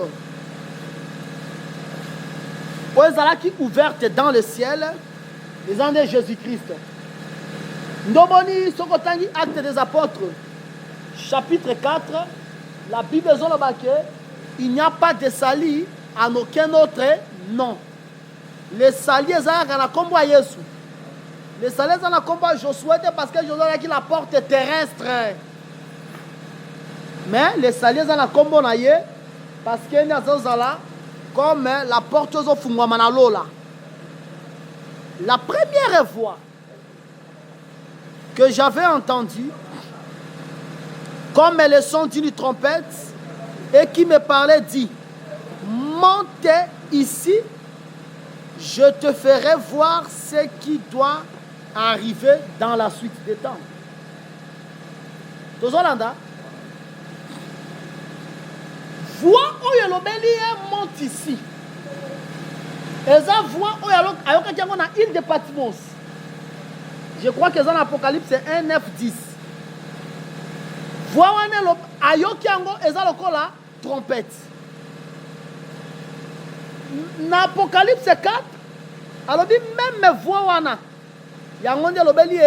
qui est ouverte dans le ciel, les années de Jésus-Christ. Ndomoni Sokotangi, Acte des Apôtres, chapitre 4, la Bible dit il n'y a pas de salut en aucun autre nom. Les salut est dans combo à Jésus. Les salut est dans combo à Josué parce que Josué a la porte terrestre. Mais les salut est dans combo à Jésus parce que nous avons comme la porte aux Fungwamanalola. La première voix que j'avais entendue, comme le son d'une trompette, et qui me parlait, dit, monte ici, je te ferai voir ce qui doit arriver dans la suite des temps. Tozolanda, voix Oyelobeli monte ici. Eza voix Oyelobeli na île de Patmos. Je crois que dans l'Apocalypse c'est 1, 9, 10. Voix ayoki yango eza lokola trompette. Dans l'Apocalypse 4, alors dit même voix wana yango nde lobeli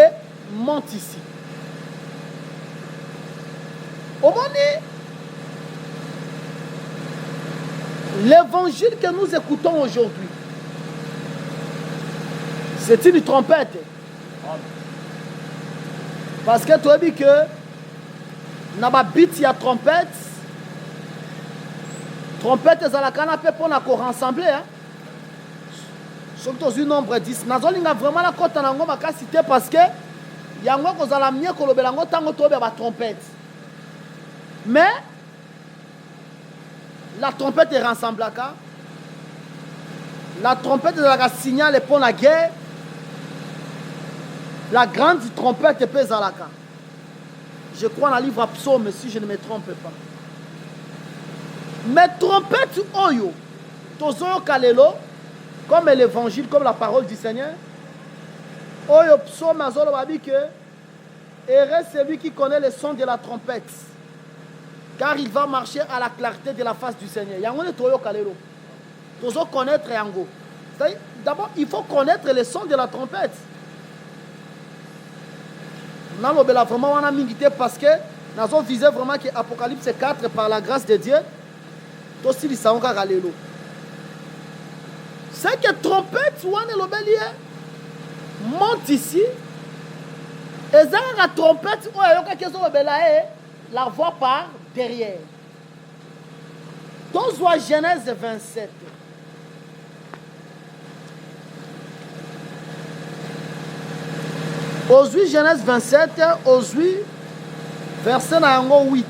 monte ici. Omoni l'évangile que nous écoutons aujourd'hui, c'est une trompette. Parce que tu as dit que dans ma bite il y a trompette. Trompette c'est la canapé pour la rassembler. Surtout un nombre 10. Nazolinga vraiment la côte en ngoma ka cité parce que yango ko zala mie ko lobela ngo tango to be ba trompette. Mais la trompette est rassemblaka. La trompette est la signal pour la guerre. La grande trompette est pézalaka. Je crois dans le livre Psaume, si je ne me trompe pas. Mais trompette oyo, tozoyo kalelo, comme l'évangile, comme la parole du Seigneur. Oyo Psaume azolo babi que heureux celui qui connaît le son de la trompette, car il va marcher à la clarté de la face du Seigneur. Yango ne toyo kalelo. Tozo connaître yango. D'abord, il faut connaître le son de la trompette. Nous avons vraiment parce que nous avons visé vraiment que Apocalypse 4, par la grâce de Dieu, c'est que trompette monte ici et la trompette la voix par derrière. Donc, Genèse 27. Aujourd'hui, Genèse 27, aujourd'hui, verset 8.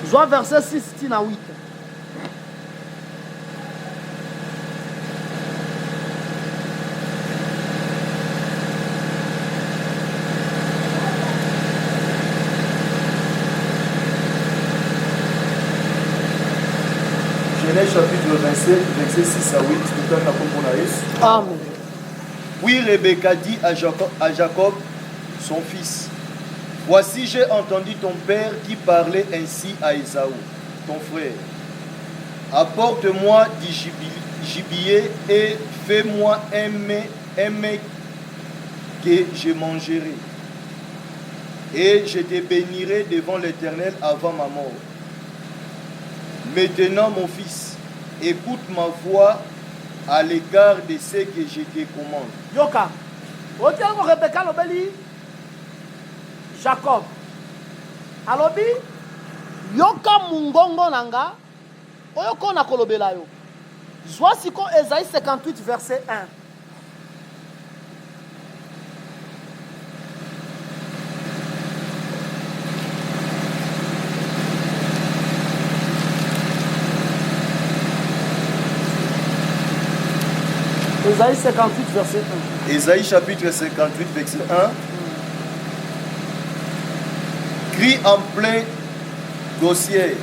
Soit verset 6 à 8. Genèse chapitre 27, verset 6 à 8. Tout le temps, Amen. Puis Rebecca dit à Jacob, son fils, voici j'ai entendu ton père qui parlait ainsi à Ésaü, ton frère. Apporte-moi du gibier et fais-moi un mets que je mangerai. Et je te bénirai devant l'Éternel avant ma mort. Maintenant, mon fils, écoute ma voix à l'égard de ce que je te commande. Yoka, otiango Rebecca lobeli Jacob. Alobi yoka mungongo nanga oyoko na kolobela yo. Zwa siko Esaïe 58 verset 1. Esaïe 58, verset 1. Esaïe chapitre 58, verset 1. Crie en plein dossier,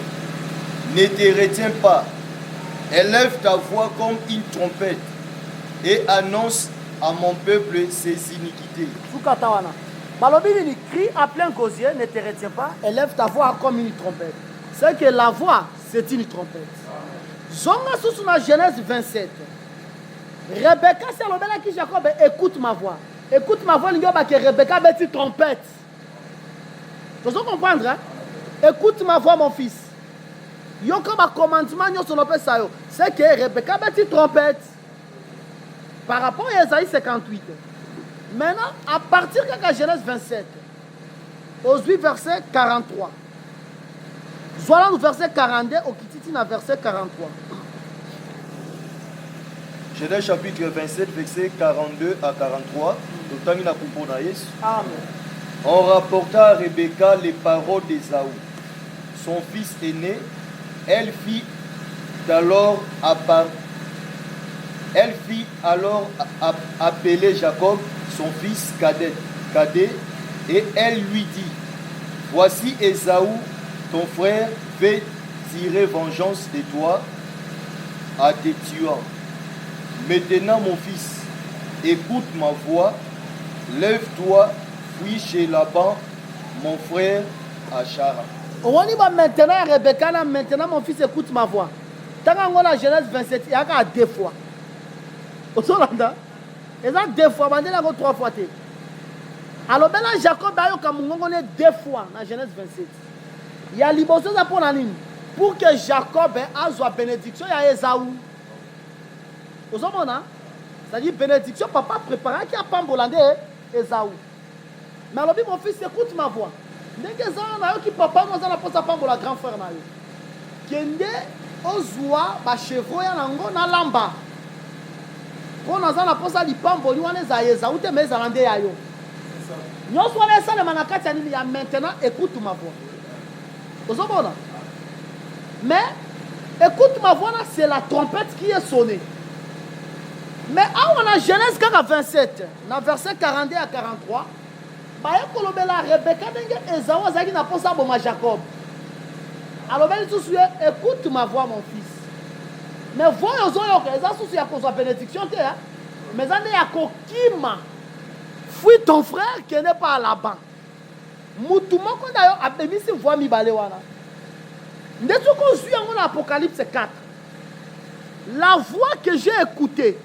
ne te retiens pas, élève ta voix comme une trompette et annonce à mon peuple ses iniquités. Soukatawana. Malobini crie à plein gosier, ne te retiens pas, élève ta voix comme une trompette. C'est que la voix, c'est une trompette. Zonga sous la Genèse 27. Rebecca, c'est l'obéla qui Jacob, écoute ma voix. Écoute ma voix, que Rebecca met une trompette. Tu dois comprendre, hein? Écoute ma voix, mon fils. Yo comme un commandement, c'est que Rebecca met une trompette. Par rapport à Esaïe 58. Maintenant, à partir de la Genèse 27, aux 8 verset 43. Voilà le verset 42, au Kititi, verset 43. Genèse chapitre 27, verset 42 à 43. Amen. On rapporta à Rebecca les paroles d'Ésaü, son fils aîné. Elle fit alors appeler Jacob, son fils cadet, et elle lui dit, voici Ésaü, ton frère, fait tirer vengeance de toi à te tuant. Maintenant, mon fils, écoute ma voix, lève-toi, fuis chez Laban, mon frère, à Chara. On y va maintenant, Rebecca, là, maintenant, mon fils, écoute ma voix. Tant qu'on a Genèse 27, il y a deux fois. Au Solanda, il y a deux fois, il y a trois fois. Alors, maintenant, Jacob, on est deux fois dans Genèse 27. Il y a l'ibosose pour la ligne. Pour que Jacob ait la bénédiction, il y a Esaü. Au Solanda, c'est-à-dire bénédiction, papa préparé qui a pas Esaü. Mais alors, mon fils, écoute ma voix. Dès que qui papa nous a pas pour la grand frère na yo. Kende ozwa ba chevaux ya nango na lamba. Pour nous a pas ça lipambo li wana za yeza ou te meza lande ya yo. Nyo so na ça le manakati ya nini ya maintenant écoute ma voix. Ozobona. Mais écoute ma voix là, c'est la trompette qui est sonnée. Mais on a Genèse 27, dans verset 42 à 43. Rebecca Esaü azaki na posa boma Jacob. Alors ben tout écoute ma voix mon fils. Mais voyons que eza souci ya kozwa bénédiction te hein. Mais ane ya kokima. Fuis ton frère qui n'est pas à Laban. Mutu moko d'ailleurs abemisi voix mibale wana. Ndeto ko zui yango na Apocalypse 4. La voix que j'ai écoutée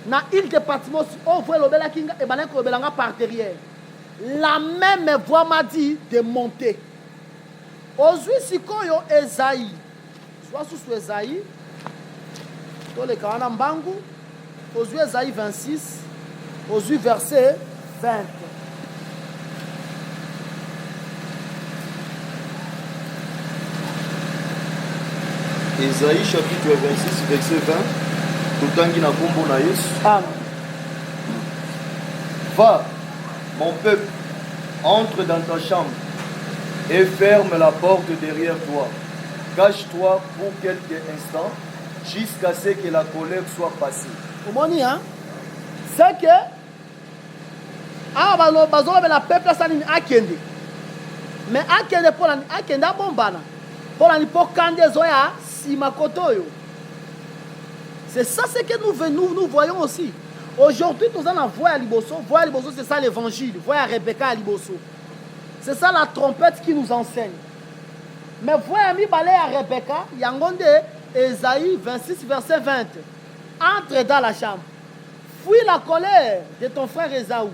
na île de Patmos, on voit l'obela kinga et balé ko belanga par derrière. La même voix m'a dit de monter. Aujourd'hui, si koyo Esaïe, soit sous Esaïe, dans le Kana Mbangu, aujourd'hui Esaïe 26, aujourd'hui verset 20. Esaïe chapitre 26, verset 20. Tout le temps, Amen. Va, mon peuple, entre dans ta chambre et ferme la porte derrière toi. Cache-toi pour quelques instants jusqu'à ce que la colère soit passée. Vous voyez, hein? C'est que la peuple a akende. Mais akende pour akende a bombana. Pour la kande zoya si makotoyo. C'est ça ce que nous voyons aussi. Aujourd'hui, nous allons voir à Liboso. Voir à Liboso, c'est ça l'évangile. Voir à Rebecca à Liboso. C'est ça la trompette qui nous enseigne. Mais voir à Mibale à Rebecca, il y a un Esaïe 26, verset 20. Entre dans la chambre. Fuis la colère de ton frère Esaü.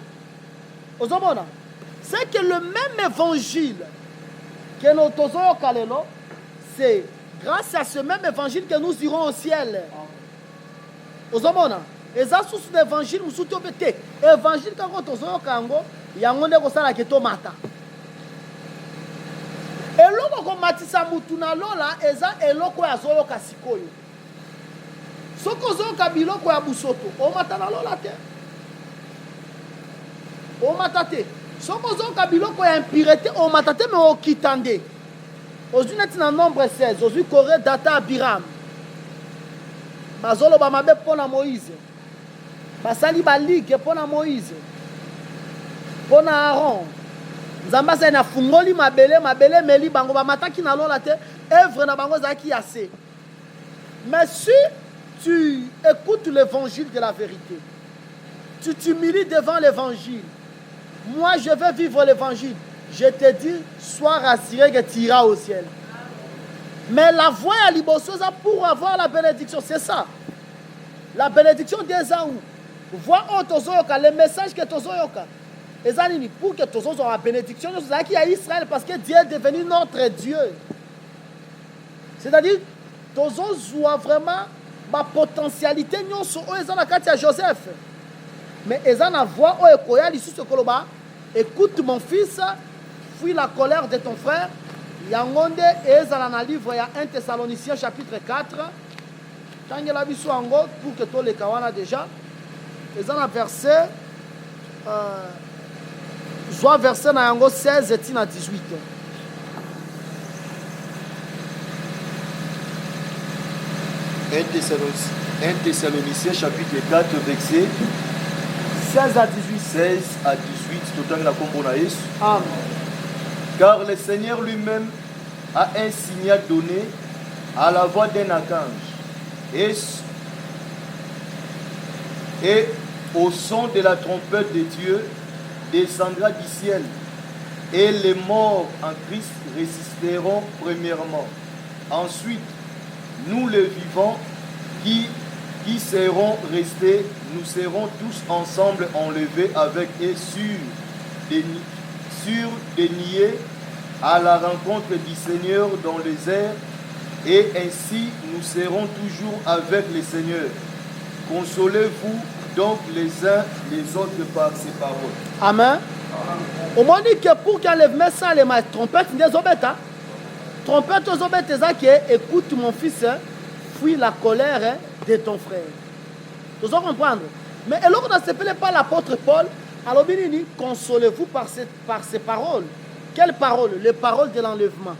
C'est que le même évangile que nous avons Kalelo, c'est grâce à ce même évangile que nous irons au ciel. Ozomona. Eza sous l'évangile nous soutient pété. Évangile quand on tozo kango, yango ndeko sala keto mata. Eloko ko matisa mutuna lola eza eloko ya zoyo kasikoyo. Soko zoyo kabiloko ya busoto, o mata na lola te. O mata te. Soko zoyo kabiloko ya impureté, o mata te mais o kitande. Aujourd'hui net na nombre 16, aujourd'hui Corée data Abiram. Bazolo ba mabe pona Moïse. Basali ba ligue pona Moïse. Pona Aaron. Nzamba sa na fungoli mabele meli bango ba mataki na lola te œuvre na bango zaki assez. Mais si tu écoutes l'évangile de la vérité, tu t'humilies devant l'évangile. Moi je veux vivre l'évangile. Je te dis, sois rassuré que tu iras au ciel. Mais la voie à Libososa pour avoir la bénédiction, c'est ça. La bénédiction d'Esaü. Vois Tozoyoka, le message que Tozoyoka. Et pour que Tozo soit la bénédiction, nous sommes à Israël parce que Dieu est devenu notre Dieu. C'est-à-dire, Tozo voit vraiment la potentialité nous sur Joseph. Mais ils ont la voix où ici ce Koloba. Écoute mon fils, fuis la colère de ton frère. Yangonde et dans le livre, il y a 1 Thessaloniciens chapitre 4. Quand il y a la vision en gros, pour que tous les kawana déjà, ils ont un verset, soit verset dans yango 16 et 18. Un Thessaloniciens chapitre 4 verset 16 à 18. 16 à 18, tout en la combonaïs. Amen. Car le Seigneur lui-même a un signal donné à la voix d'un archange et au son de la trompette de Dieu descendra du ciel et les morts en Christ résisteront premièrement. Ensuite, nous les vivants qui seront restés, nous serons tous ensemble enlevés avec eux sur des niais à la rencontre du Seigneur dans les airs, et ainsi nous serons toujours avec le Seigneur. Consolez-vous donc les uns les autres par ces paroles. Amen. Au moment que pour qu'enlèvement ça les trompette des obètes, trompette aux obètes écoute mon fils, fuis la colère de ton frère. Vous allez comprendre. Mais alors ne s'appelle pas l'apôtre Paul. Alors bien consolez-vous par ces paroles. Quelles paroles? Les paroles de l'enlèvement.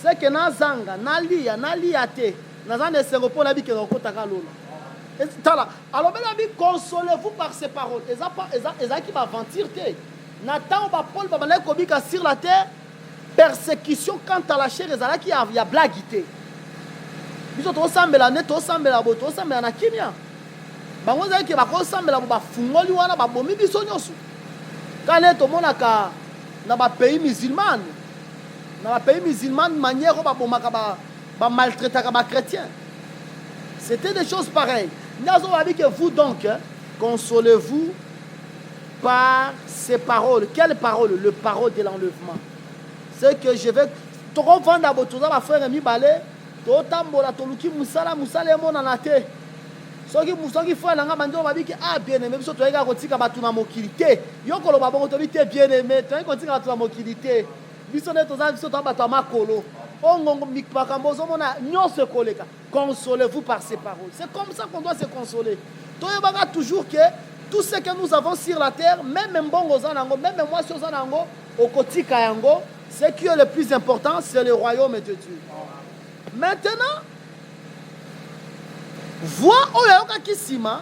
C'est que Nazanga, Nalia, Naliate, Nazanga Singapore, la vie qui est en côte à Kalolo. Alors bien consolez-vous par ces paroles. Ils qui va mentir. Nathan Paul va aller comme sur la terre. Persécution quant à la chair, il y a blaguité. Ils ont ensemble la net, ensemble la botte, ensemble la kimia. Bango za ki bako sambela ba fungoli wana ba bomi biso nyoso. Kana to monaka na ba pays musulman. Na ba pays musulman manière ba bomaka ba maltraiter ba chrétien. C'était des choses pareilles. Nous avons dit que vous donc consolez-vous par ces paroles. Quelles paroles? Le parole de l'enlèvement. C'est que je vais te revendre à votre frère mi balé. To tambola to luki musala mona na te. Soki fois langa bandi on va dire que ah bien aimé biso to eka kotika batu na mokilité yoko lo babongo to bite bien aimé to eka kotika batu na mokilité biso ne to za biso to batu makolo ongongo mikpakambo zo mona nyonso koleka. Consolez-vous par ces paroles. C'est comme ça qu'on doit se consoler. To yebanga toujours que tout ce que nous avons sur la terre, même mbongo zanango, même moi sur zanango okotika yango, ce qui est le plus important, c'est le royaume de Dieu. Maintenant, vois oyoka kisima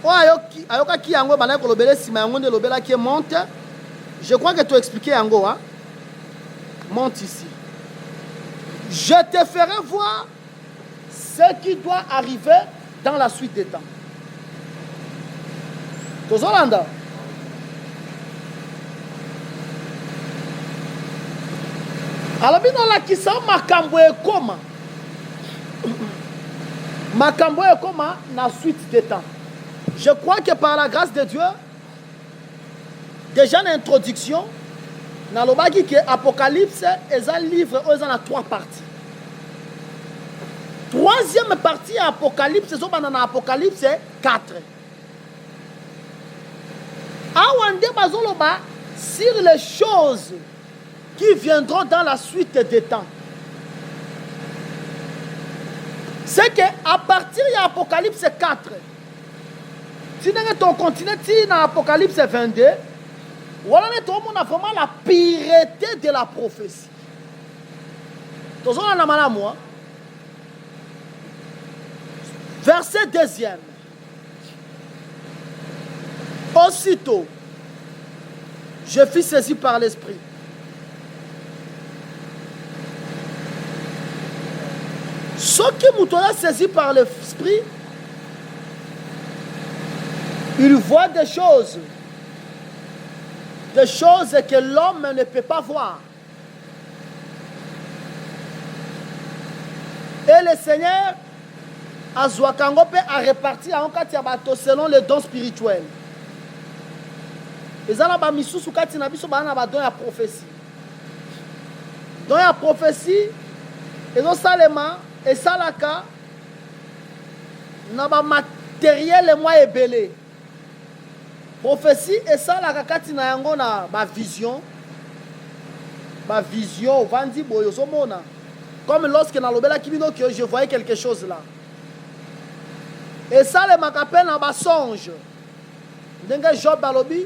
oyoka ki yango bana ko lobele sima yango nde lobela ki monte. Je crois que tu as expliqué yango hein. Monte ici. Je te ferai voir ce qui doit arriver dans la suite des temps. Tozolanda. Alors bino la kisa makambo ekoma. Makambo ekoma na suite des temps. Je crois que par la grâce de Dieu, déjà l'introduction, dans le bagi que Apocalypse est un livre où il y a 3 parties. Troisième partie Apocalypse, c'est dans Apocalypse 4. Awande bazoloba sur les choses qui viendront dans la suite des temps. C'est qu'à partir de l'Apocalypse 4, si on continue dans l'Apocalypse 22, on a vraiment la pureté de la prophétie. Verset 2e. Aussitôt, je fus saisi par l'Esprit. Ce qui m'a saisi par l'Esprit, il voit des choses que l'homme ne peut pas voir. Et le Seigneur azwaka pe a répartir en kati ya bato selon les dons spirituels. Ezala ba misusu kati na biso bana ba don ya prophétie. Don ya prophétie ezo salema esalaka na ba matériel moi ebele. Prophétie esalaka kati na yango na ba vision. Ba vision vandi boyo somona. Comme lorsque dans l'obéla kibino que je voyais quelque chose là. Et ça les makapel na ba songe. Ndenge Job balobi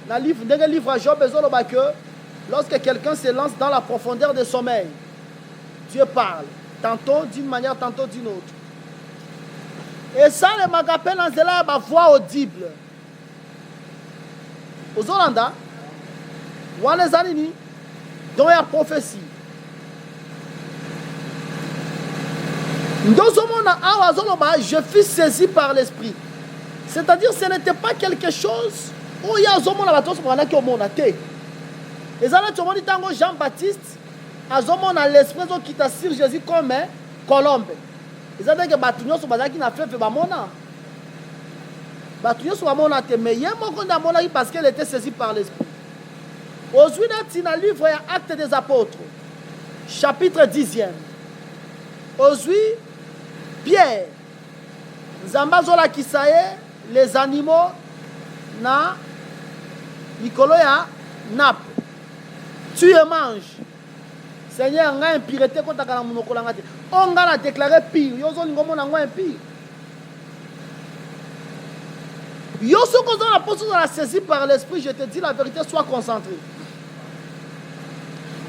na livre ndenge livre à Job ezoloba que lorsque quelqu'un se lance dans la profondeur de sommeil, Dieu parle tantôt d'une manière tantôt d'une autre. Et ça les makapel na zela ba voix audible. Aux Hollandais, wana zanini donc la prophétie. Je fus saisi par l'esprit. C'est-à-dire ce n'était pas quelque chose où il y a et ça Jean-Baptiste a l'esprit qui t'a sur Jésus comme un colombe. Et ça dit que Batunyo so bazaki na fait bamona. Batunyo so bamona te mais yé moko na mona parce qu'elle était saisie par l'esprit. Aujourd'hui dans le livre Actes des Apôtres chapitre 10e. Aujourd'hui Pierre, Zambazola Kisaye, les animaux na Nicoloya Nap. Tu et manges. Seigneur, on a impureté contre la monocolangate. On a déclaré pire. Yozo Ningomo n'a pas pire. Yozo Kozo la posture de la saisie par l'esprit, je te dis la vérité, sois concentré.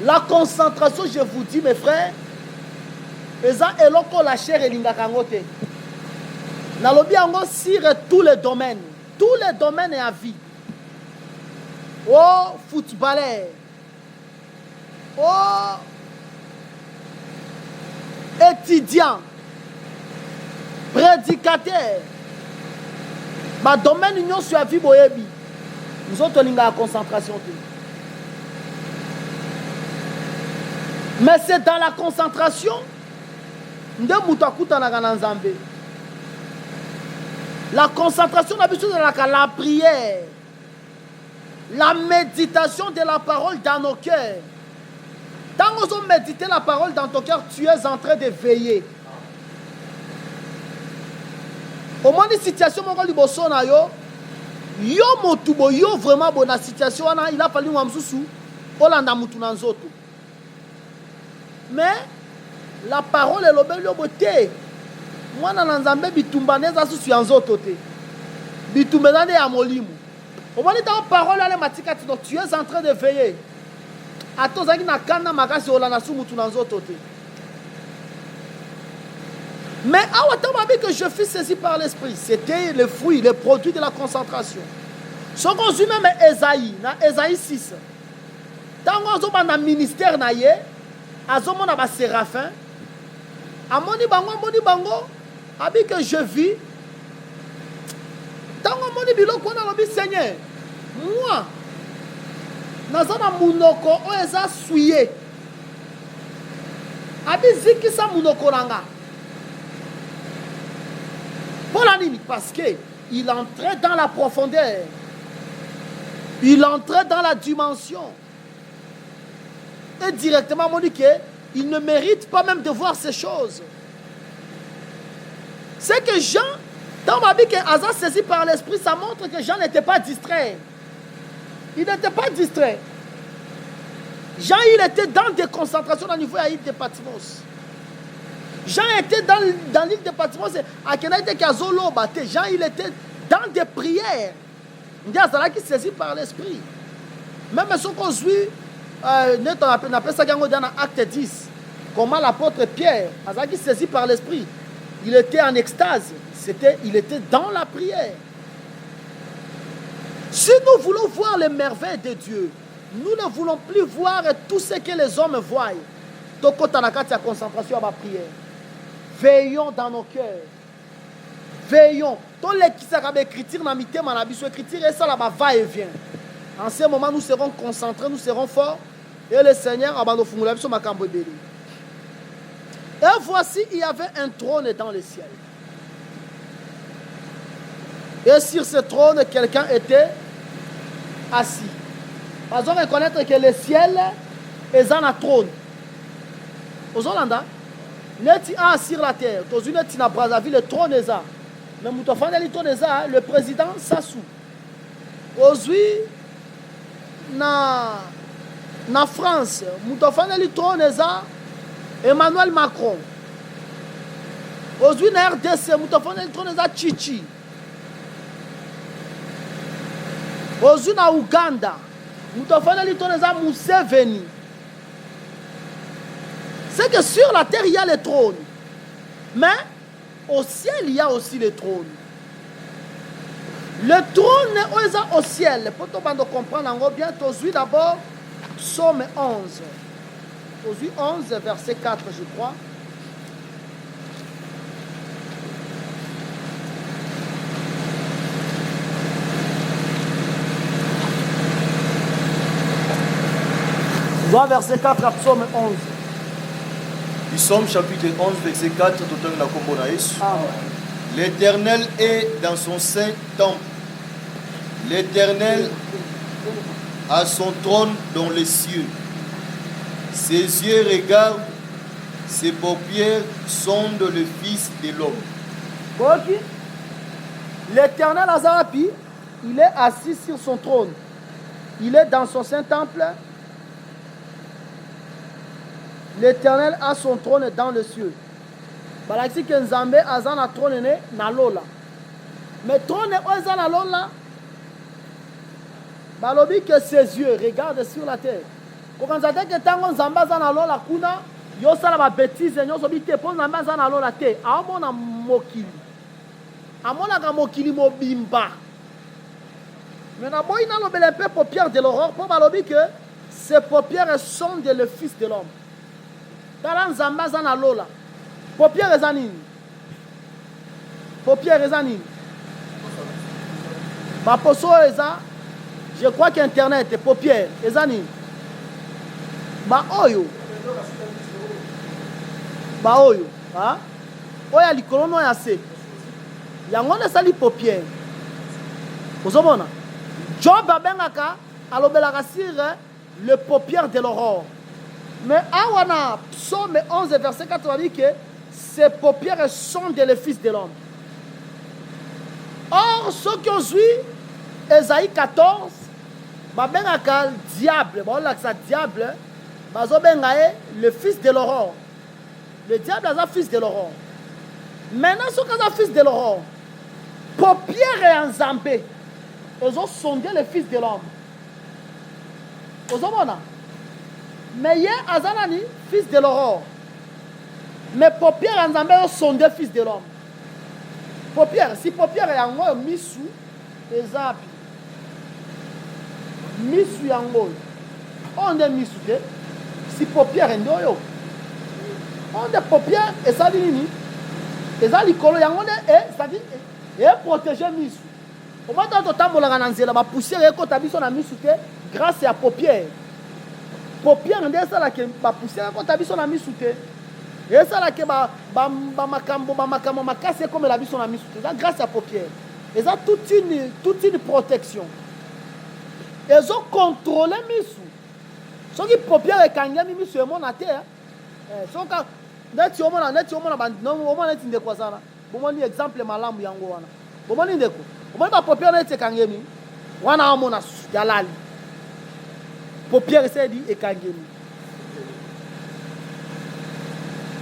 La concentration, je vous dis, mes frères, eza eloko la chair elingaka ngo te. Nalobi yango sur tous les domaines et à vie. Oh footballeur, oh étudiant, prédicateur, ma domaine union sur la vie boyebi. Nous autres lingaka concentration te. Mais c'est dans la concentration la concentration de la prière, la méditation de la parole dans nos cœurs. Tant que vous méditez la parole dans ton cœur, tu es en train de veiller. Au moins une situation yo vraiment bonne situation, il a fallu mais la parole est l'obéli au beauté. Moi, dans l'ensemble, bitumbaneza sous yanzoto te. Bitumbezane ya molimu. Au moment où parole est matikati, donc tu es en train de veiller. À tous qui na kana makasi olana sous mutu nanzoto te. Mais que je fus saisi par l'esprit, c'était le fruit, le produit de la concentration. Ce qu'on dit même Esaïe, dans Esaïe 6. Tant qu'on a un ministère na ye, azomona ba séraphin. Amoni bango, abi que je vis. Tant qu'on moni biloko na lobi Seigneur, moi, nazana munoko o eza souillé. Abi ziki sa munoko nanga. Pour l'anime, parce qu'il entrait dans la profondeur. Il entrait dans la dimension. Et directement, on dit qu'il ne mérite pas même de voir ces choses. C'est que Jean, dans ma vie, qu'Aza saisi par l'esprit, ça montre que Jean n'était pas distrait. Il n'était pas distrait. Jean, il était dans des concentrations au niveau de l'île de Patmos. Jean était dans l'île de Patmos. Jean, il était dans des prières. Il qui saisi par l'esprit. Même si on suit, on appelle ça dans Acte 10. Comment l'apôtre Pierre, qui saisi par l'esprit, il était en extase. Il était dans la prière. Si nous voulons voir les merveilles de Dieu, nous ne voulons plus voir tout ce que les hommes voient. Donc, quand on a la concentration à la prière, veillons dans nos cœurs. Veillons. Tous les qui savent écrire dans écriture et ça là-bas va et vient. En ce moment, nous serons concentrés, nous serons forts. Et le Seigneur a et voici, il y avait un trône dans le ciel. Et sur ce trône, quelqu'un était assis. Parce qu'on reconnaître que le ciel est dans un trône. Aux Hollandais, net sur la terre. Dans une net na Brazzaville, le trône est là. Mais le président Sassou. Aujourd'hui, na France, le trône est là. Emmanuel Macron. Aujourd'hui, na RDC, le trône est là. Chichi. Aujourd'hui, na Ouganda, le trône est là. Museveni. C'est que sur la terre, il y a les trônes. Mais au ciel, il y a aussi les trônes. Le trône est au ciel. Pour tout le monde comprendre bien, aujourd'hui d'abord, Psaume 11. Aujourd'hui 11, verset 4, je crois. Voir verset 4 à Psaume 11. Psaume chapitre 11, verset 4, l'Éternel est dans son saint temple. L'Éternel a son trône dans les cieux. Ses yeux regardent, ses paupières sondent le Fils de l'homme. L'Éternel Azarapi, il est assis sur son trône. Il est dans son saint temple. L'Éternel a son trône dans les cieux. Balaxi que Nzambe a son trône na lola. Mais trône est na lola. Balobi que ses yeux regardent sur la terre. Quand on dit que tango Nzambe a na lola kuna, yo sala ba bêtise nyo so bité pour Nzambe a na lola te. Amona mokili. Amona ka mokili mobimba. Mais na boy na lobele pe paupières de l'aurore pour balobi que ces paupières sont le Fils de l'homme. Tala Nzambe aza na lola. Paupières eza nini? Paupières eza nini? Baposo eza, je crois qu'Internet est paupières eza nini? Ba oyo. Ba oyo. Ha? Oya likolo no ya se. Yango ne sali paupières. Ozomona? Job abengaka alobelaka sur le paupière de l'aurore. Mais awana Psaume 11 verset 4 dit que ses paupières sont le Fils de l'homme. Or ceux qui ont vu Ésaïe 14, babengaka diable, ça diable, bazobengae le fils de l'aurore. Le diable est un fils de l'aurore. Maintenant ceux qui sont fils de l'aurore, paupières et Nzambe, ils ont sondé le Fils de l'homme. Vous avez mais hier, Azanani, fils de l'aurore. Mais paupières en Zambé sont des fils de l'homme. Paupières, si paupières est en haut, Missou, Ezapi. Missou en haut. On est Missou, si paupières en haut. On est paupières, et ça dit nini. Et ça dit colo, on est, c'est-à-dire, et protéger Missou. Au moment où on a un la poussière, et quand on a Missou, grâce à paupières. Paupières nde esala ke ba poussière ko tabiso na misute esala ke ba makambo makase comme la biso na misute ça grâce à paupières et ça toute une protection ils ont contrôlé misu so ki paupières e kangami misu e mona te so ka neti omona ba no omona neti ndeko sana bomoni exemple malamu yango wana bomoni ndeko omona ba paupières neti kangami wana omona jalali paupières c'est dit et kangemi.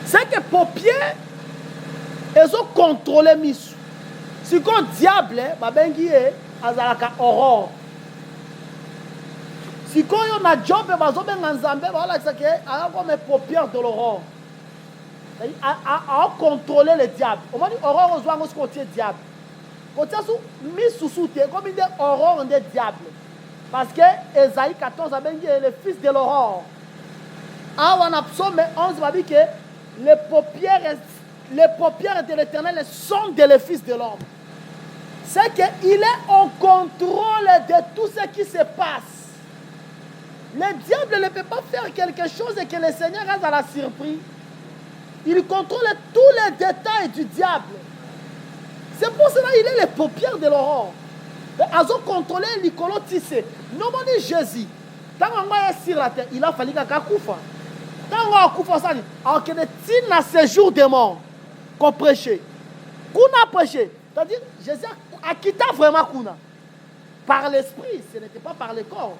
C'est que paupières ils ont contrôlé misu. Si qu'on diable babengi azalaka aurore. Si qu'on y a job bazobenga Nzambe voilà ça que a comme paupières de l'aurore. C'est-à-dire à contrôler le diable. On va dire aurore aux oiseaux côté diable. Côté sous misu sous comme une aurore des diables. Parce que Ésaïe 14 a bien dit le fils de l'aurore. En Psaume 11 va dire que les paupières de l'Éternel sont le fils de l'homme. C'est qu'il est en contrôle de tout ce qui se passe. Le diable ne peut pas faire quelque chose et que le Seigneur reste à la surprise. Il contrôle tous les détails du diable. C'est pour cela qu'il est les paupières de l'aurore. Ils ont contrôlé Nicolo Tissé. Non, mon Jésus. Tant qu'on est sur la terre, il a fallu qu'il y ait Koufa. Tant qu'on a Koufa, ça dit, alors qu'il est dans ce jour de mort qu'on prêchait. Qu'on a prêché. C'est-à-dire, Jésus a quitté vraiment Kuna. Par l'esprit, ce n'était pas par le corps.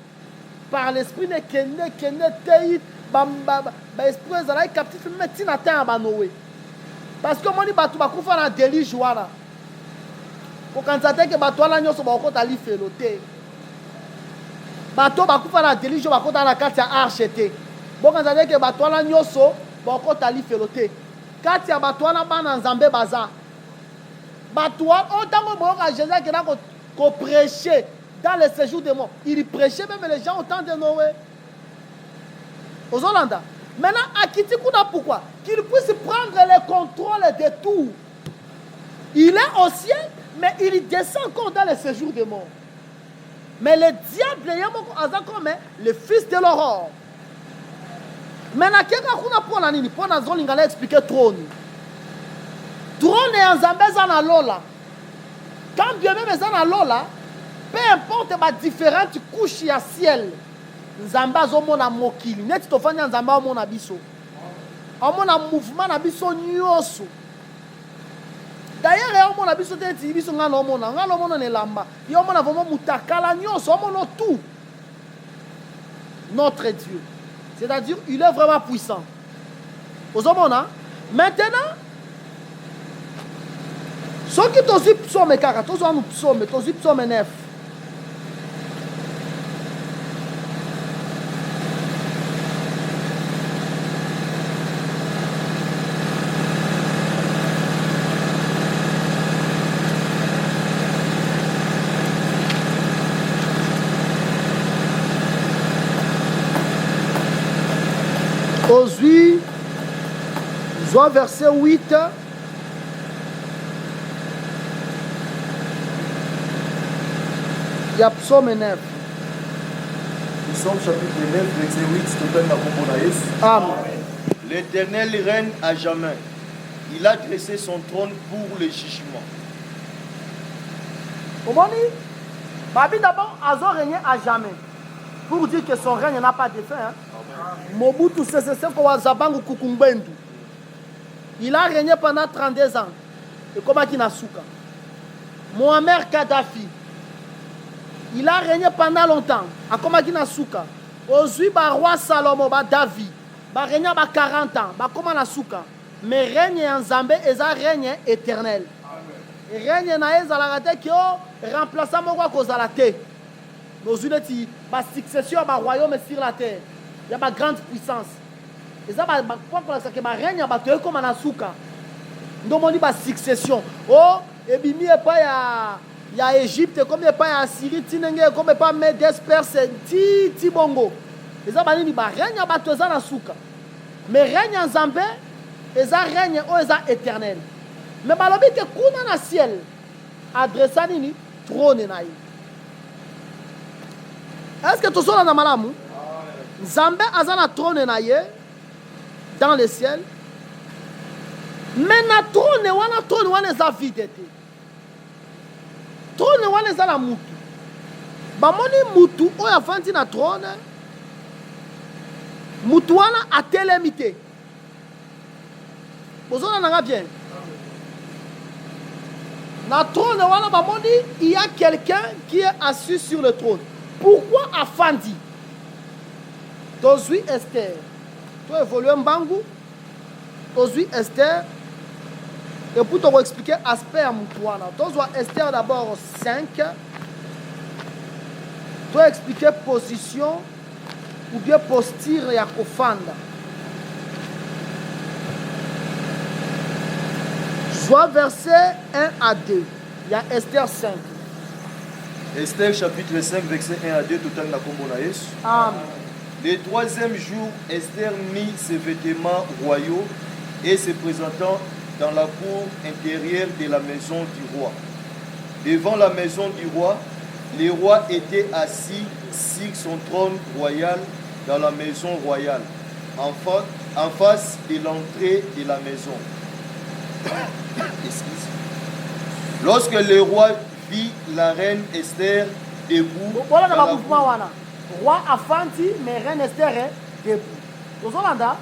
Par l'esprit, ne Tei, l'esprit, il a captif, mais il a été à Noé. Parce que moi, je suis un délit joueur. Quand on a dit que Batoala Nyoso Bakota li felote. Bato bakufa na délit joueur bakota na kati ya archete. Bon quand on a dit que Batoala Nyoso Bakota li felote. Kati ya Batoala bana Nzambe baza. Batoala autant que Jésus qui n'a qu'on prêchait dans les séjours de mort. Il prêchait même les gens au temps de Noé. Aux Hollandais. Maintenant, à Kitikuna, pourquoi? Qu'il puisse prendre le contrôle de tout. Il est au ciel, mais il descend encore dans les séjours de mort. Mais le diable est comme le fils de l'aurore. Maintenant, quelqu'un qui a pour la nini, pour la zone, il a expliqué trône. Trône est en Zambé dans Lola. Quand bien même dans Lola, peu importe les différentes couches du ciel. Nzamba zomona mokili neti tofanya nzamba omona biso omona mouvement na biso nyoso d'ailleurs omona biso teti biso ngana omona ne lamba yo omona vraiment mutakala nyoso omona tout notre Dieu, c'est-à-dire il est vraiment puissant. Ozomona maintenant ce qui tozi psaume kaka tozo nu psaume tozi psaume 9. Josué, verset 8. Il y a psaume 9. Psaume chapitre 9, verset 8, total na kombo na Yesu. Amen. L'Éternel règne à jamais. Il a dressé son trône pour le jugement. Omoni, Babi d'abord a régné à jamais. Pour dire que son règne n'a pas de fin. Hein? Mobutu Sese Seko Wazabangu Kukumbendu. Il a régné pendant 32 ans. Et comme Akinasuka. Mohamed Kadhafi. Il a régné pendant longtemps. A comme Akinasuka. Aujourd'hui, le roi Salomon, David. Il a régné 40 ans. Comme Akinasuka. Mais règne en Zambé, et ça règne éternel. Et règne na ezalaka qui remplaçant moko kozalate. Nos unités, la succession du royaume sur la terre. Il y a une grande puissance. Et ça, il règne comme Anasuka. Nous avons dit succession. Oh, et bien, il y a Égypte, comme il y a Assyrie, comme il y a Médès, Perse, Tibongo. Et ça, il règne à Anasuka. Mais règne en Zambé, et ça règne éternel. Mais il y a dans le ciel, adressant le trône. Est-ce que tout ça est malamu? Zambé a un trône dans le ciel. Mais na trône wana za vide te. Trône wana za la mutu. Ba moni mutu oya vanti na trône. Mutu wana a télémité. Bozona nanga bien. Na trône wana ba moni il y a quelqu'un qui est assis sur le trône. Pourquoi Afandi? Tozui Esther. Tu évolues en Bangu. Tozui Esther. Et pour te expliquer l'aspect à Moutouana. Tozui Esther d'abord 5. Tu expliquer position ou bien posture et à Kofanda. Soit verset 1 à 2. Il y a Esther 5. Esther chapitre 5, verset 1 à 2, tout en la combo na Yesu. Amen. Le troisième jour, Esther mit ses vêtements royaux et se présentant dans la cour intérieure de la maison du roi. Devant la maison du roi, le roi était assis sur son trône royal dans la maison royale, en face de l'entrée de la maison. Lorsque le roi vit la reine Esther debout, Voilà dans dans la le mouvement cour, wana. Roi Afanti, mais reine Esther est debout. Tozolanda.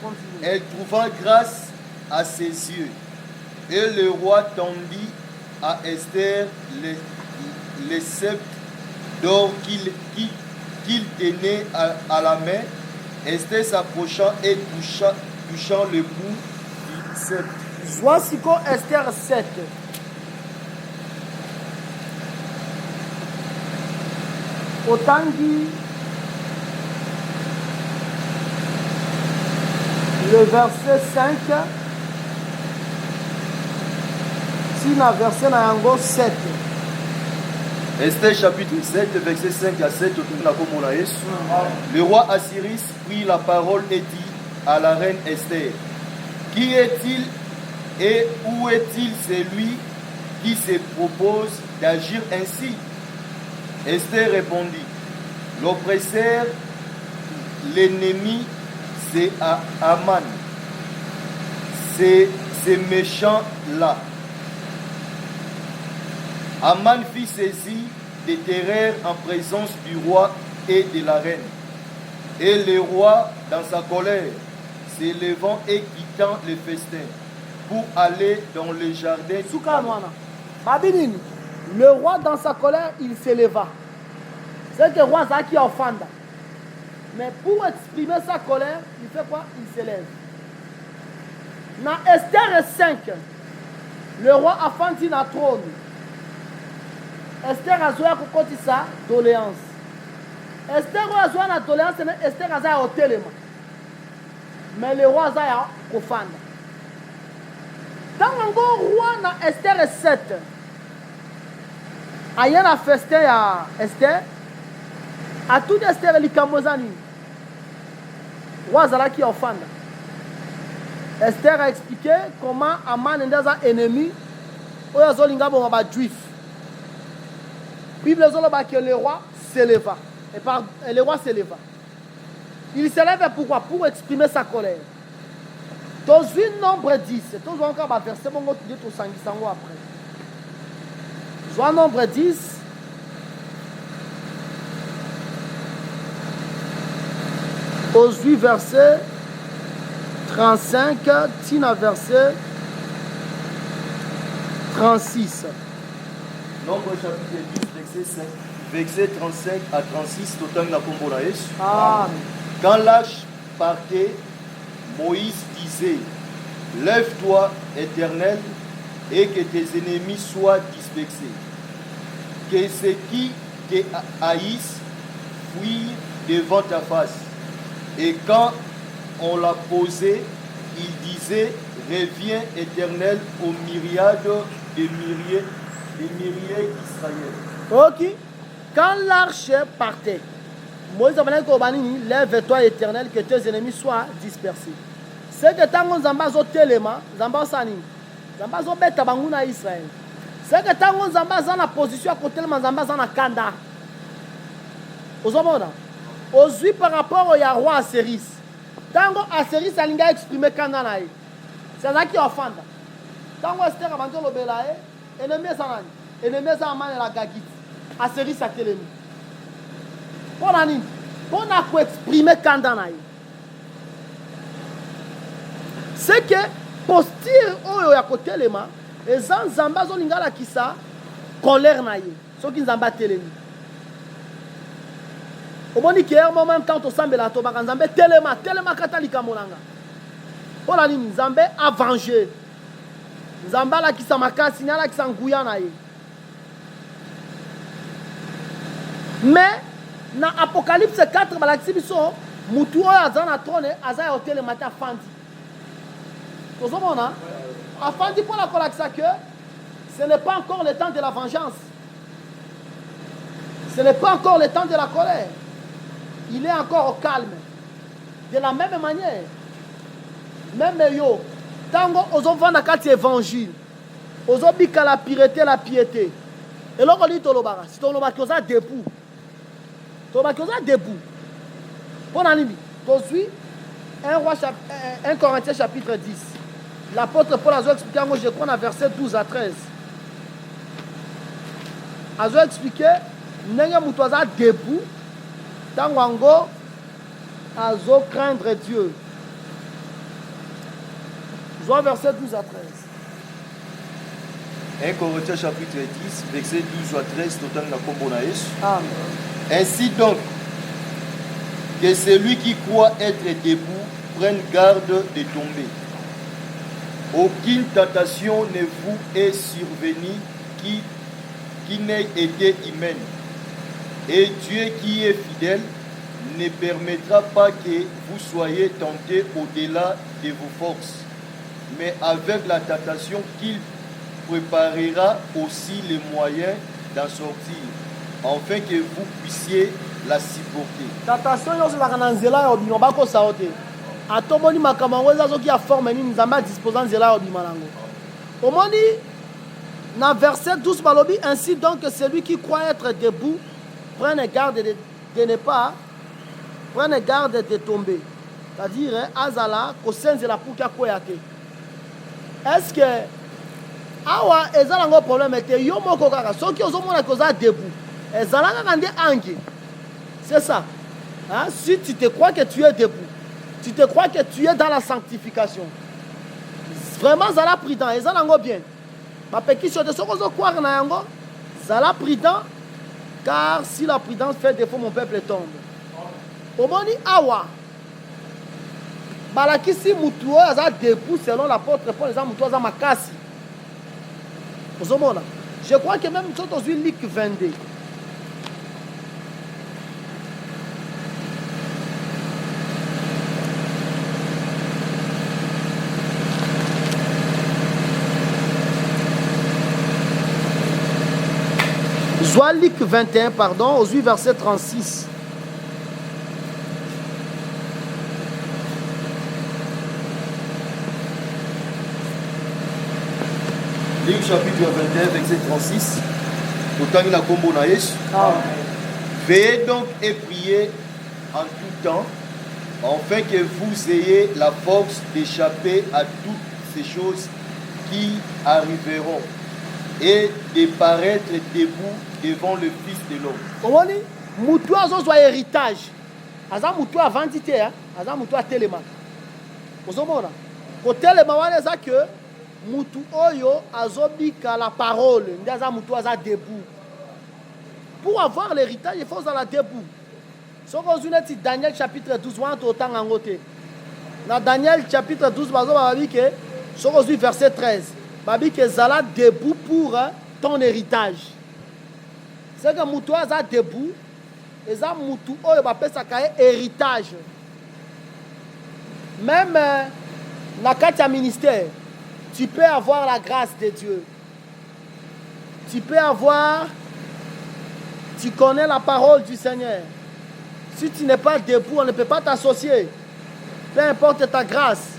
Continue. elle trouva grâce à ses yeux. Et le roi tendit à Esther les sceptres d'or qu'il tenait à la main. Esther s'approcha et touchant le bout du sceptre. Voici quoi Esther 7. Otangi, le verset 5, Tina verset Nayango 7. Esther chapitre 7, verset 5 à 7. Le roi Assyris prit la parole et dit à la reine Esther, qui est-il et où est-il celui qui se propose d'agir ainsi? Esther répondit, l'oppresseur, l'ennemi, c'est Aman. C'est ces méchants-là. Aman fit saisir des terreurs en présence du roi et de la reine. Et le roi, dans sa colère, s'élevant et quittant le festin pour aller dans le jardin. Soukanwana. Babinini. Le roi, dans sa colère, il s'éleva. C'est que le roi Zaki offanda. Mais pour exprimer sa colère, il fait quoi? Il s'élève. Dans Esther 5, le roi a fandi na trône. Esther a joué à côté sa doléance. Esther a joué à doléance, Esther a joué au téléma. Mais le roi a joué à kofanda. Dans le roi na Esther 7, il y a un festin à Esther. À tout Esther et Kamozani. Roi Zalaki offanda. Esther a expliqué comment Aman est un ennemi. Oya zolinga bon ba juif. Bible zoloba que le roi s'éleva. Et le roi s'éleva. Il s'élève pourquoi? Pour exprimer sa colère. Dans une nombre 10. Tous encore ba verset bon tu dis tout sangisango après. Soit nombre 10. Aujourd'hui verset 35, Tina verset 36. Nombre chapitre 10, verset 35 à 36, total na kombo na Yesu. Amen. Quand l'arche partait, Moïse disait, lève-toi, Éternel, et que tes ennemis soient dispersés. Que ceux qui te haïssent fuient devant ta face. Et quand on l'a posé, il disait, reviens, Éternel, aux myriades des milliers d'Israël. Ok. Quand l'arche partait, Moïse a dit, lève-toi, Éternel, que tes ennemis soient dispersés. C'est que tant qu'on zamba zo telema, zamba sani, zamba zo beta banguna Israël. C'est que tant qu'on zamba za na position à côté de zamba za na kanda. Ozomona. Aujourd'hui par rapport au roi Assyris. Tango Assyris alinga exprimer kanda na ye. C'est ça qui offende. Tango Esther abandon le belaye, ennemi sanani, ennemi Aman la Gagit. Assyris a telemi. Pour nani, pour na ko exprimer kanda na ye. C'est que posture oyo ya kotelema eza nzamba zo lingala kisa colère na ye soki nzamba telemi omoni ke moment quand osambela to baka nzambe telema kata likambo nanga mpona nini nzambe a venger nzambe alakisa makasi ni alakisa nguya na ye mais na apocalypse 4 balakisi biso mutu oyo aza na trône aza ya otelema te afandi afin de pour la collection que ce n'est pas encore le temps de la vengeance. Ce n'est pas encore le temps de la colère. Il est encore au calme. De la même manière, même yo, tango ozo vanda kati évangile, ozo bika la piété. Et là on dit tolobara, si tolobara koza debout. Tolobara koza debout. Pour animi, tozui 1 Corinthiens chapitre 10. L'apôtre Paul a expliqué, je crois, dans verset 12 à 13. azo expliqué ndenge mutu aza debout ntango yango azo craindre Dieu. Joie verset 12 à 13. 1 Corinthiens chapitre 10, verset 12 à 13, total na kombo na Yesu. Amen. Ainsi donc, que celui qui croit être debout prenne garde de tomber. Aucune tentation ne vous est survenue qui n'ait été humaine. Et Dieu qui est fidèle ne permettra pas que vous soyez tentés au-delà de vos forces, mais avec la tentation qu'il préparera aussi les moyens d'en sortir, afin que vous puissiez la supporter. Tentation nyonso ezalaka na nzela ya obima bakosa yo te. Atomoni makambo yango eza soki ya forme nini Nzambe adisposa nzela ya obima nango. Omoni na verset 12 balobi ainsi donc que celui qui croit être debout prenne garde de ne pas prenne garde de tomber. C'est-à-dire azala kosenzela pour kia koya te. Est-ce que awa ezala ngo problème te yo moko kaka soki ozomona que oza debout ezala kaka nde ange. C'est ça. Hein? Si tu te crois que tu es debout, tu te crois que tu es dans la sanctification. Vraiment, zala prudent. Et zala ngo bien. Ma peki sur de ce qu'on croire na yango, zala prudent, car si la prudence fait défaut, mon peuple tombe. Omoni awa. Balakisi mutuo aza debout selon l'apôtre Paul, aza mutuo aza makasi. Ozomona. Je crois que même sur aujourd'hui Luc 22. Soit Luc 21, pardon, aux 8 verset 36. Luc chapitre 21, verset 36. Autant la combo na Yesu. Veillez donc et priez en tout temps, afin que vous ayez la force d'échapper à toutes ces choses qui arriveront et de paraître debout devant le Fils de l'homme. Omoni, mutu azozwa héritage. Aza mutu avandi te, aza mutu atelema. Ozomona. Ko telema wana eza que mutu oyo azobika la parole, ndi aza mutu aza debout. Pour avoir l'héritage, il faut aller debout. Soko ozuneti Daniel chapitre 12 wana to tanga ngote. Na Daniel chapitre 12 bazo babi ke soko ozu verset 13. Babi ke zala debout pour ton héritage. C'est que mutu aza debout, eza mutu oyo bapesaka héritage. Même na kati ya ministère, tu peux avoir la grâce de Dieu. Tu peux avoir, tu connais la parole du Seigneur. Si tu n'es pas debout, on ne peut pas t'associer. Peu importe ta grâce.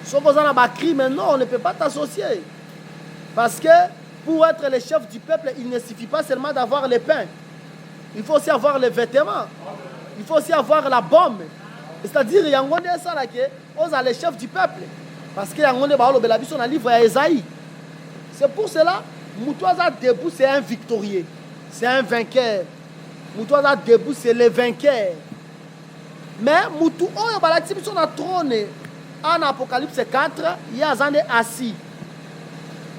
Sauf qu'on a un crime, non, on ne peut pas t'associer. Parce que pour être le chef du peuple, il ne suffit pas seulement d'avoir le pain. Il faut aussi avoir les vêtements. Il faut aussi avoir la bombe. C'est-à-dire, il y a le chef du peuple. Parce qu'il y a un livre à Esaïe. C'est pour cela, Moutouaza debout, c'est un victorieux. C'est un vainqueur. Moutouaza debout, c'est le vainqueur. Mais Moutou, on a sur le trône. En Apocalypse 4, il y a un assis.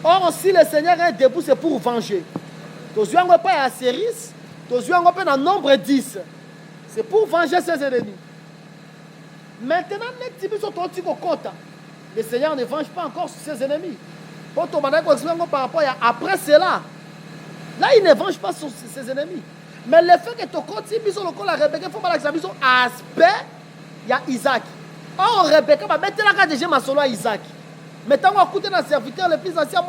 Or, si le Seigneur est debout, c'est pour venger. Tu as pas à Séris, tu as pas dans nombre 10. C'est pour venger ses ennemis. Maintenant, le Seigneur ne venge pas encore ses ennemis. Pour ton par rapport à après cela, là, il ne venge pas ses ennemis. Mais le fait que tu continues sur le col à Rebecca, il faut pas que aspect, il y a Isaac. Or, Rebecca va mettre la carte de Jéma solo à Isaac. Maintenant, on va écouter notre serviteur le plus ancien,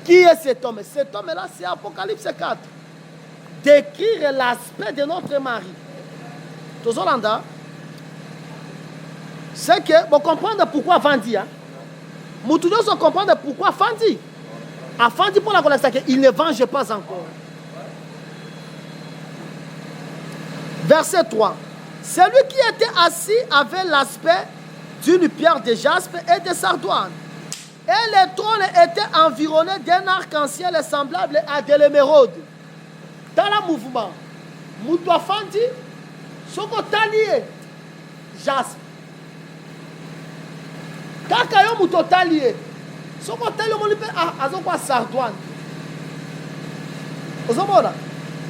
qui est cet homme? Cet homme-là, c'est Apocalypse 4. Décrire l'aspect de notre mari. Tous Hollanda, c'est que, vous comprenez pourquoi Fandi. Nous devons comprendre pourquoi Fandi. A Fandi pour la connaissance qu'il ne venge pas encore. Verset 3. Celui qui était assis avait l'aspect d'une pierre de jaspe et de sardoine. Et les trônes étaient environnés d'un arc-en-ciel semblable à de l'émeraude. Dans le mouvement, Moutoua Fandi, Soko Talié, jaspe. Kakayo Mouto Talié, Soko Talié, Azo quoi sardoine. Ozomona,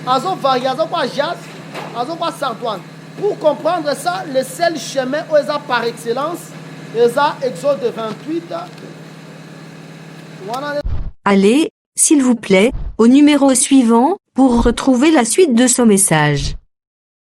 Azo varie, Azo quoi jaspe, Azo quoi sardoine. Pour comprendre ça, le seul chemin par excellence, Exode 28. Allez, s'il vous plaît, au numéro suivant, pour retrouver la suite de ce message.